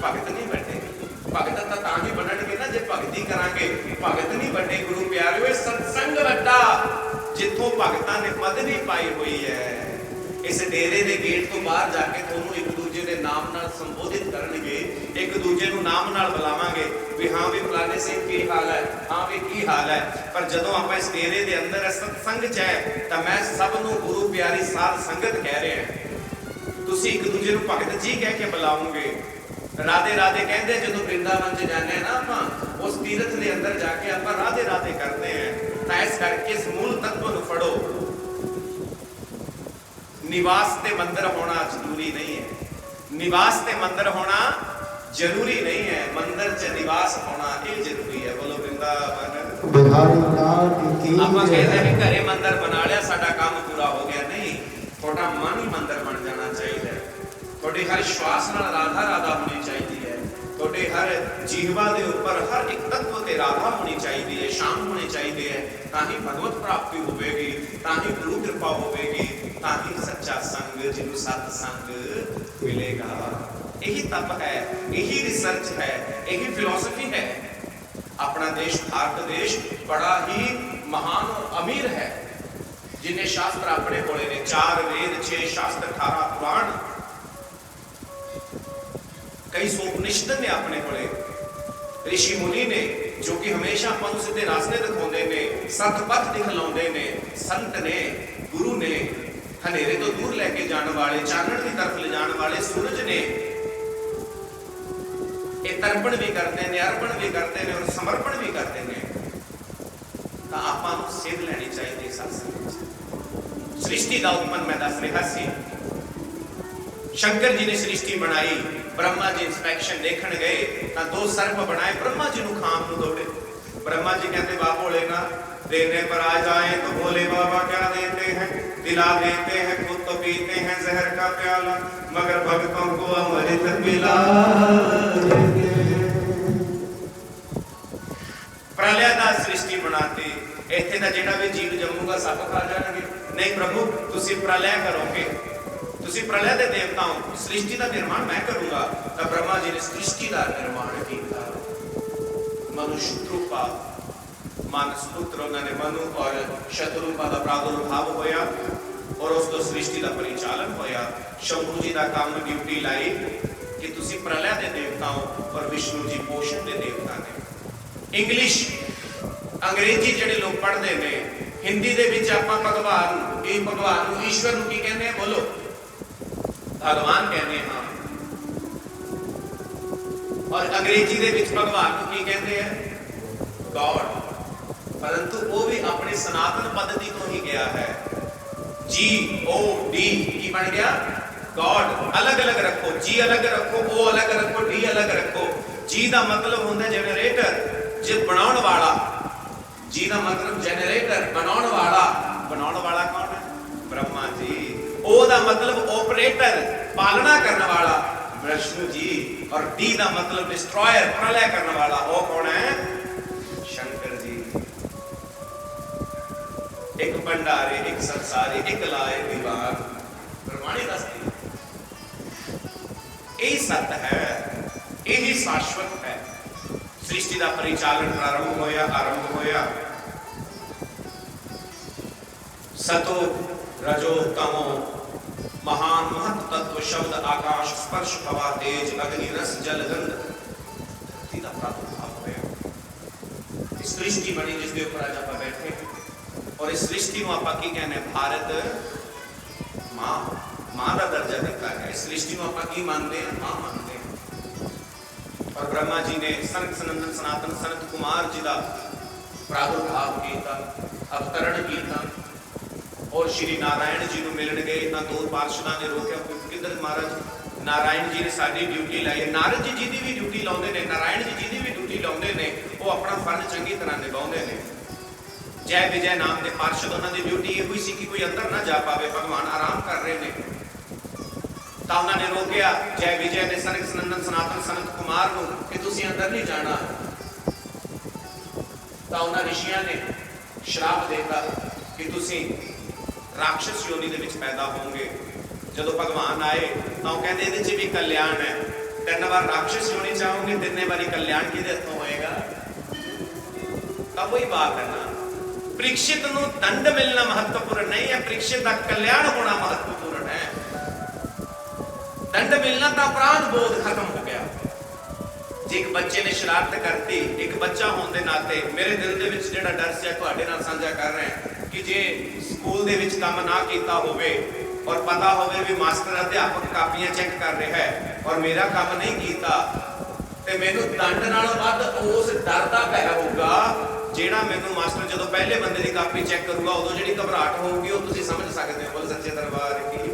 भगत नहीं वड्डे, भगत तां ही बनणगे ना जे भगती करांगे। भगत नहीं वड्डे गुरु प्यारे, सत्संग वड्डा जिथों भगतां ने पदवी पाई हुई है। इस डेरे के गेट तो बाहर जाके तुहानूं एक दूजे के नाम नाल संबोधित करनगे, एक दूजे नूं नाम नाल बुलावांगे भी हाँ भी फलाने सिंह की हाल है, हाँ भी की हाल है। पर जदों आपां इस डेरे दे अंदर सत्संग च है तां मैं सब नूं गुरु प्यारी साध संगत कह रहे हैं। तुसीं एक दूजे नूं भगत जी कह के बुलाओगे। राधे राधे कहते जो वृंदावन च जाने ना आप उस तीर्थ के अंदर जाके आप राधे राधे करते हैं। तो इस करके इस मूल तत्व को फड़ो। निवास ते मंदिर होना जरूरी नहीं है, निवास ते मंदिर होना जरूरी नहीं है, मंदिर च निवास होना ये जरूरी है। बोलो वृंदावन बिहारी लाल की आप कहते हैं घरे मंदिर बना लिया साडा काम पूरा हो गया, नहीं, थोड़ा मन ही मंदिर बन जाना चाहिए। थोड़ी हर श्वास नाल राधा राधा होनी चाहिए है, थोड़े हर जीवा के ऊपर हर एक तत्व ते राधा होनी चाहिए है, शाम होनी चाहिए है। ताही भगवत प्राप्ति होगी, ताही गुरु कृपा होगी, ताही सच्चा संग जिन्हों सत्संग मिलेगा। यही तप है, यही रिसर्च है, यही फिलोसफी है। अपना देश भारत देश बड़ा ही महान और अमीर है। जिन्हें शास्त्र अपने कोले ने 4 वेद 6 शास्त्र 18 पुराण कई सोपनिषद ने अपने कोले, ऋषि मुनि ने जो कि हमेशा अपन सीधे रास्ते दिखाते ने, सतपथ दिखलाते ने, संत ने, गुरु ने, हनेरे तो दूर लेके जाने वाले, चानण की तरफ ले जाने वाले सूरज ने, ये तर्पण भी करते हैं, अर्पण भी करते हैं और समर्पण भी करते हैं। तो आपां सेध लेनी चाहिए सत्संग। सृष्टि का उत्पन्न मैं दस रहा सी, शंकर जी ने सृष्टि बनाई, ब्रह्मा जी इंस्पेक्शन देखने गए तो 2 सर्प बनाए, ब्रह्मा जी को खाम को दौड़े। ब्रह्मा जी कहते बाप भोले ना देने पर आ जाए तो भोले बाबा क्या देते हैं, दिला देते हैं, खुद तो पीते हैं जहर का प्याला, मगर भक्तों को अमृत पिला प्रलय का सृष्टि बनाती। इत्थे दा जेड़ा भी जीव जम्मूगा सब खा जाएंगे। नहीं प्रभु तुसी प्रलय करोगे, तुसी प्रलय दे देवता हो, सृष्टि का निर्माण मैं करूंगा। तब ब्रह्मा जी ने सृष्टि का निर्माण किया। मनुष्य रूपा मानस पुत्र उन्होंने मनु और शत्रुपा का प्रादुर्भाव होया और उसको सृष्टि का परिचालन होया। शंभू जी का काम ड्यूटी लाई कि तुसी प्रलय दे देवता हो और विष्णु जी पोषण दे देवता ने। इंग्लिश अंग्रेजी जेडे लोग पढ़ते हैं, हिंदी दे विच आपां भगवान ईश्वर नूं की कहने हैं, बोलो भगवान कहने हैं। और अंग्रेजी दे विच भगवान को की कहते हैं, गॉड। परंतु वो भी अपनी सनातन पद्धति तो ही गया है। GOD की बन गया गॉड। अलग अलग रखो, जी अलग रखो, ओ अलग रखो, डी अलग रखो। जी का मतलब होता है जनरेटर, जो बनाने वाला। जी का मतलब जनरेटर, बनाने वाला। बनाने वाला कौन है? ब्रह्मा जी। ओ का मतलब ऑपरेटर, पालना करने वाला, विष्णु जी। और डी का मतलब डिस्ट्रॉयर, प्रलय करने वाला, वो कौन है? शंकर जी। एक भंडारे, एक संसारी, एक लाए दीवार, प्रमाणी दसती। यही सत्य है, यही शाश्वत है। सृष्टि का परिचालन प्रारंभ होया, आरंभ होया। सतो रजो तमो महान महत तत्व शब्द आकाश स्पर्श हवा तेज अग्नि रस जल गंध धरती का प्रादुर्भाव होया। सृष्टि बनी जिसके ऊपर आज आप बैठे और इस सृष्टि को आप की कहने भारत मां, मां का दर्जा दिता है। इस सृष्टि को आप की मानते हैं? मां मानते हैं। और ब्रह्मा जी ने सनक सनंदन सनातन सनत कुमार जी का प्रादुर्भाव किया, अवतरण किया और श्री नारायण जी को मिलने गए। ना 2 पार्षदां ने रोकया, किधर महाराज नारायण जी ने साडी ड्यूटी लाई। नारद जी की भी ड्यूटी लाउंदे ने, नारायण जी की भी ड्यूटी लाउंदे ने, वो अपना फर्ज चंगी तरह निभाउंदे ने। जय विजय नाम के पार्षद उन्होंने ड्यूटी ये हुई सी कि कोई अंदर ना जा पावे, भगवान आराम कर रहे ने। तो उन्होंने रोकया, जय विजय ने सनक सनंदन सनातन सनत कुमार को कि तुसीं अंदर नहीं जाना। तो उन्होंने ऋषियों ने श्राप देता कि तुसीं राक्षस योनि दे विच पैदा होंगे। जदों भगवान आए तो कहते इहदे च भी कल्याण है। 3 बार राक्षस योनि चाहोगे, 3 बारी कल्याण किहदे हत्थों होएगा? तब वही बात है ना, परीक्षित नूं दंड मिलना महत्वपूर्ण नहीं है, परीक्षित का कल्याण होना महत्वपूर्ण है। दंड मिलना तो ਬੱਚੇ ਨੇ ਸ਼ਰਾਰਤ ਕਰਤੀ, ਇੱਕ ਬੱਚਾ ਹੋਣ ਦੇ ਨਾਤੇ ਮੇਰੇ ਦਿਲ ਦੇ ਵਿੱਚ ਜਿਹੜਾ ਡਰ ਸੀ ਤੁਹਾਡੇ ਨਾਲ ਸਾਂਝਾ ਕਰ ਰਿਹਾ ਕਿ ਜੇ ਸਕੂਲ ਦੇ ਵਿੱਚ ਕੰਮ ਨਾ ਕੀਤਾ ਹੋਵੇ ਔਰ ਪਤਾ ਹੋਵੇ ਵੀ ਮਾਸਟਰ ਅਧਿਆਪਕ ਕਾਪੀਆਂ ਚੈੱਕ ਕਰ ਰਿਹਾ ਹੈ ਔਰ ਮੇਰਾ ਕੰਮ ਨਹੀਂ ਕੀਤਾ ਤੇ ਮੈਨੂੰ ਦੰਡ ਨਾਲੋਂ ਵੱਧ ਉਸ ਡਰ ਦਾ ਭੈ ਹੋਊਗਾ ਜਿਹੜਾ ਮੈਨੂੰ ਮਾਸਟਰ ਜਦੋਂ ਪਹਿਲੇ ਬੰਦੇ ਦੀ ਕਾਪੀ ਚੈੱਕ ਕਰੂਗਾ ਉਦੋਂ ਜਿਹੜੀ ਘਬਰਾਹਟ ਹੋਊਗੀ ਉਹ ਤੁਸੀਂ ਸਮਝ ਸਕਦੇ ਹੋ। ਬੋਲ ਸੱਚੇ ਦਰਬਾਰ ਕੀ।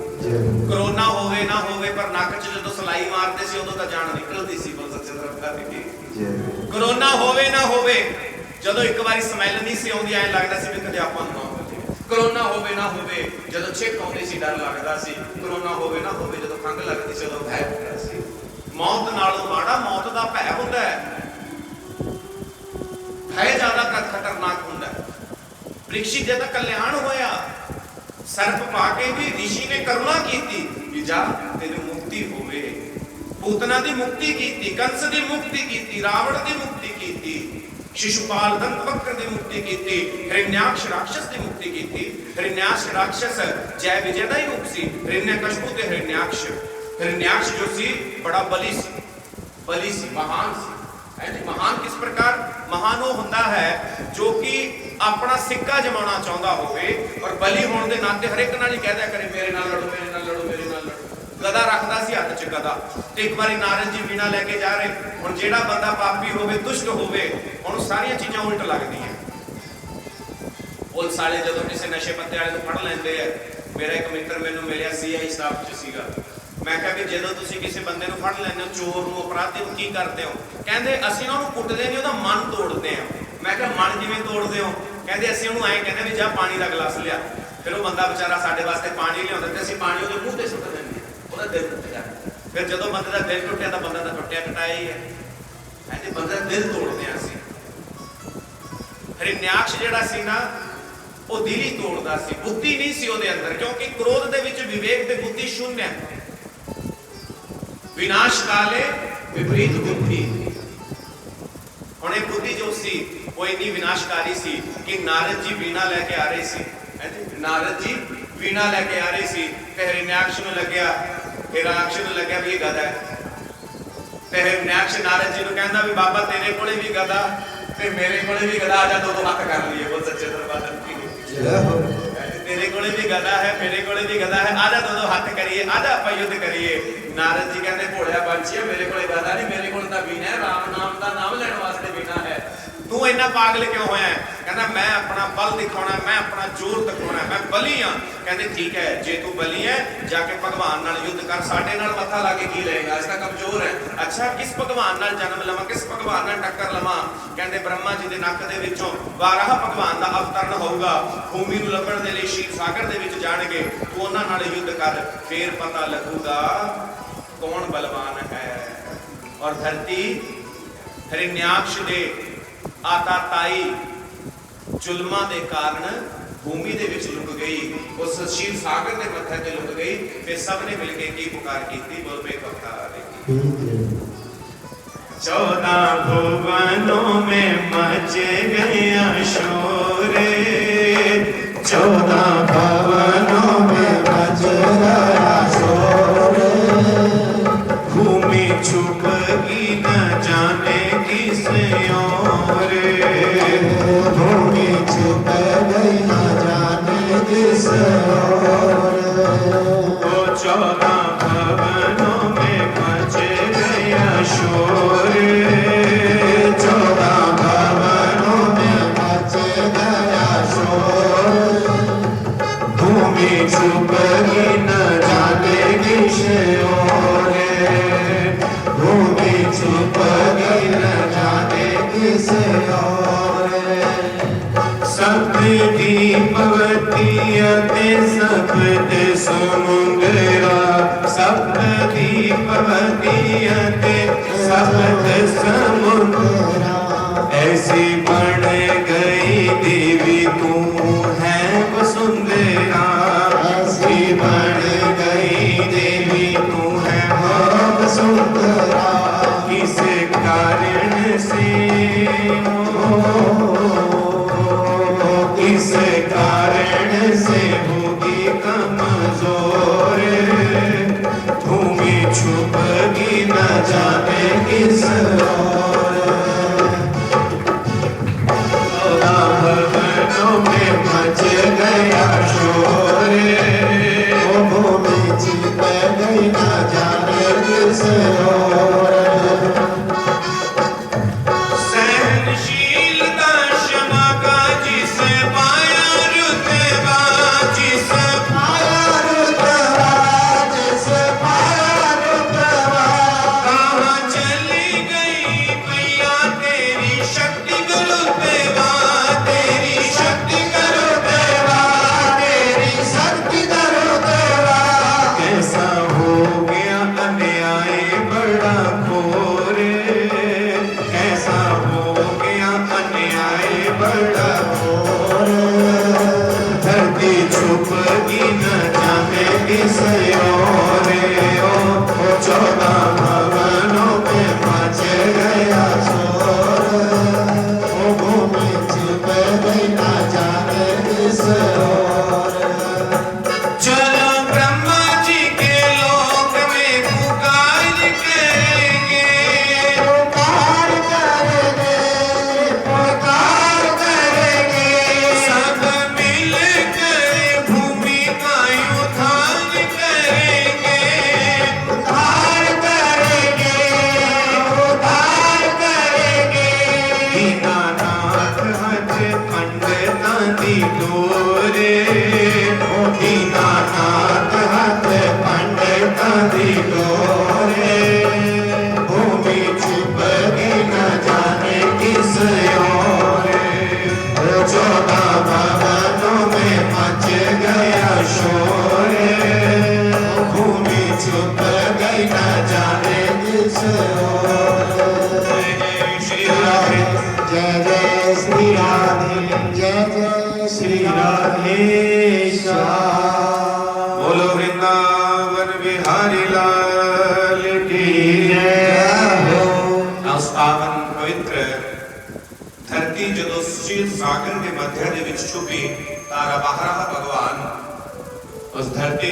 ਕਰੋਨਾ ਹੋਵੇ ਨਾ ਹੋਵੇ ਪਰ ਨੱਕ 'ਚ ਜਦੋਂ ਸਲਾਈ ਮਾਰਦੇ ਸੀ ਉਦੋਂ ਤਾਂ ਜਾਨ ਨਿਕਲਦੀ ਸੀ। ਬੋਲ ਸੱਚੇ ਦਰਬਾਰ ਕੀ। ਕਰੋਨਾ ਹੋਵੇ ਨਾ ਹੋਵੇ ਜਦੋਂ ਇੱਕ ਵਾਰੀ ਸਮੈਲ ਨਹੀਂ ਸੀ ਆਉਂਦੀ ਐਂ ਲੱਗਦਾ ਸੀ ਵੀ ਕਦੇ ਆਪਾਂ ਨੂੰ ਨਾ ਹੋ ਜਾਵੇ। ਕਰੋਨਾ ਹੋਵੇ ਨਾ ਹੋਵੇ ਜਦੋਂ ਛਿੱਕ ਆਉਂਦੀ ਸੀ ਡਰ ਲੱਗਦਾ ਸੀ। ਕਰੋਨਾ ਹੋਵੇ ਨਾ ਹੋਵੇ ਜਦੋਂ ਖੰਘ ਲੱਗਦੀ ਸੀ ਉਦੋਂ ਭੈ ਹੁੰਦਾ ਸੀ। ਮੌਤ ਨਾਲੋਂ ਮਾੜਾ ਮੌਤ ਦਾ ਭੈ ਹੁੰਦਾ ਹੈ। ਭੈ ਜ਼ਿਆਦਾ ਖਤਰਨਾਕ ਹੁੰਦਾ ਹੈ। ਪ੍ਰੀਖਿਤ ਜੀ ਦਾ ਕਲਿਆਣ ਹੋਇਆ, ਸਰਪ ਪਾ ਕੇ ਵੀ ਰਿਸ਼ੀ ਨੇ ਕਰੁਣਾ ਕੀਤੀ ਕਿ ਜਾ ਤੈਨੂੰ ਮੁਕਤੀ ਹੋਵੇ। ਪੂਤਨਾ ਦੀ ਮੁਕਤੀ ਕੀਤੀ, ਕੰਸ ਦੀ ਮੁਕਤੀ ਕੀਤੀ, ਰਾਵਣ ਦੀ ਮੁਕਤੀ ਕੀਤੀ, शिशुपाल दंतवक्र की मुक्ति की, हिरण्याक्ष राक्षस की मुक्ति की। हिरण्याक्ष राक्षस जय विजय का ही रूप सी। हिरण्यकशिपु ते हिरण्याक्ष, हिरण्याक्ष जो सी बड़ा बली सी, महान सी। महान किस प्रकार? महान वो हुंदा है जो कि अपना सिक्का जमाना चाहता होवे और बली होने के नाते हर एक नाल ही कह दिया करे मेरे नाल लड़ो, मेरे नाल लड़ो, मेरे नाल लड़ो। गदा रखता सी हथ च गदा ते एक बारी नारद जी वीणा लेके जा रहे। हुण जेड़ा बंदा पापी होवे, दुष्ट होवे, उहनूं सारियां चीज़ां उल्ट लगदियां। पुलिस वाले जदों किसी नशे पत्ते वाले नूं फड़ लैंदे आ, मेरा एक मित्र मैनूं मिलिया CI साहब च सीगा। मैं कहा भी जदों तुसीं किसी बंदे नूं फड़ लैंदे हो, चोर नूं, अपराधी नूं, की करदे हो? कहंदे असीं उहनूं कुੱਟਦੇ नहीं, ਉਹਦਾ मन तोड़ते हैं। मैं कहा मन किवें तोड़दे हो? कहंदे असीं ਉਹਨੂੰ ਐਂ ਕਹਿੰਦੇ भी जा पानी का गिलास लिया। फिर वो बंदा बेचारा साडे वास्ते पानी लियाउंदा ते असीं पानी ਉਹਦੇ ਮੂੰਹ ਤੇ ਸੁੱਟ दिंदे। दिल टुट जाता। फिर जो बंदे का दिल टुटिया तो बंदा टुटिया टटाया ही है जी। बंदे का दिल तोड़ते हैं। हिरण्याक्ष जिहड़ा सी ना वो दिल ही तोड़दा सी, बुद्धि नहीं सी ਉਹਦੇ अंदर, क्योंकि क्रोध दे विच विवेक ते बुद्धि शून्य। विनाश काले विपरीत बुद्धि। हुण ये बुद्धि जो सी वो इन्नी विनाशकारी सी कि नारद जी वीणा लैके आ रहे सी। नारद जी वीणा लैके आ रहे सी ते हिरण्याक्ष नूं लग्या, हिरण्याक्ष नूं लग्या भी गदा है ते हिरण्याक्ष नारद जी नूं कहंदा भी बाबा तेरे कोले भी गदा ते मेरे कोले भी गदा, आजा दो हाथ कर लिए। बोल सच्चे दरबार की। तेरे कोले भी गदा है, मेरे कोले भी गदा है, आजा दो हाथ करिए, आजा आपां युद्ध करिए। नारद जी कहंदे भोलिया पंछी मेरे कोले गदा नहीं, मेरे कोल तां वीणा है, राम नाम दा नाम लैण वास्ते वीणा है। तू इन्ना पागल क्यों होया है? कहना मैं अपना बल दिखाना, मैं अपना जोर दिखाना, मैं बली हाँ। कहते ठीक है, जे तू बली है जाके भगवान नाल युद्ध कर, साडे नाल मत्था ला के की लेगा, इसका कमजोर है। अच्छा किस भगवान नाल जन्म लवां, किस भगवान नाल टक्कर लवां? कहते ब्रह्मा जी दे नक दे विचों वाराह भगवान दा अवतरण होऊगा, भूमि नूं लभण दे लई क्षीर सागर दे विच जाणगे, तू उन्हां नाल युद्ध कर, फिर पता लगूगा कौन बलवान है। और धरती हिरण्याक्ष दे आताताई जुल्मां दे कारण भूमि दे विच लुक गई, उस क्षीर सागर दे मत्थे ते लुक गई। फिर सब ने मिलके की पुकार की? बोल बे अवतार की। 14 भुवनों में मच गया शोर, 14 भुवनों में मच गया शोर। भूमि छुप गई न जाने किस ओर, भूमि छुप गई न जाने किस ओर। 14 भुवनों में मच गया शोर, 14 भुवनों में मच गया शोर। भूमि छुप गई न जाने किस ओर, भूमि छुप गई न जाने किस ओर। सप्त दीपवती अति सप्त समुद्रा, सप्त दीपवती अति सप्त समुद्रा। ऐसी बन गई देवी तू है वसुंधरा, ऐसी बन गई देवी तू है वसुंधरा। किस कारण से किस कारण से होगी कमजोर, भूमि छुप गई न जाने किस ओर। ओरे ओ 14 भवनों पे मच गया शोर, ओ भूमि छिप गई ना जाने किस ओर। चलो ब्रह्मा जी के लोक में पुकार करेंगे, पुकार करेंगे, पुकार करेंगे, सब मिलकर भूमि का उद्धार करेंगे, उद्धार करेंगे, उद्धार करेंगे। दीनानाथ हज पंडिता दी डोरे, ओ दीनानाथ हाथ पंडिता दी डोरे, भूमि छिप गई न जाने किस ओरे, ओ 14 भवनों में मच गया शोरे, भूमि छिप गई न जाने किस ओरे। जय श्री राधे। जय जय श्री राधे, जय जय श्री राधेश्याम। बोलो वृंदावन बिहारी लाल की जय हो। ਉਸ ਪਾਵਨ ਪਵਿੱਤਰ ਧਰਤੀ ਜਦੋਂ ਸੁਸ਼ੀਲ ਸਾਗਰ ਦੇ ਮੱਧ ਦੇ ਵਿੱਚ ਛੁਪੀ ਤਾਂ ਰਬਾਹਰਾ ਭਗਵਾਨ ਉਸ ਧਰਤੀ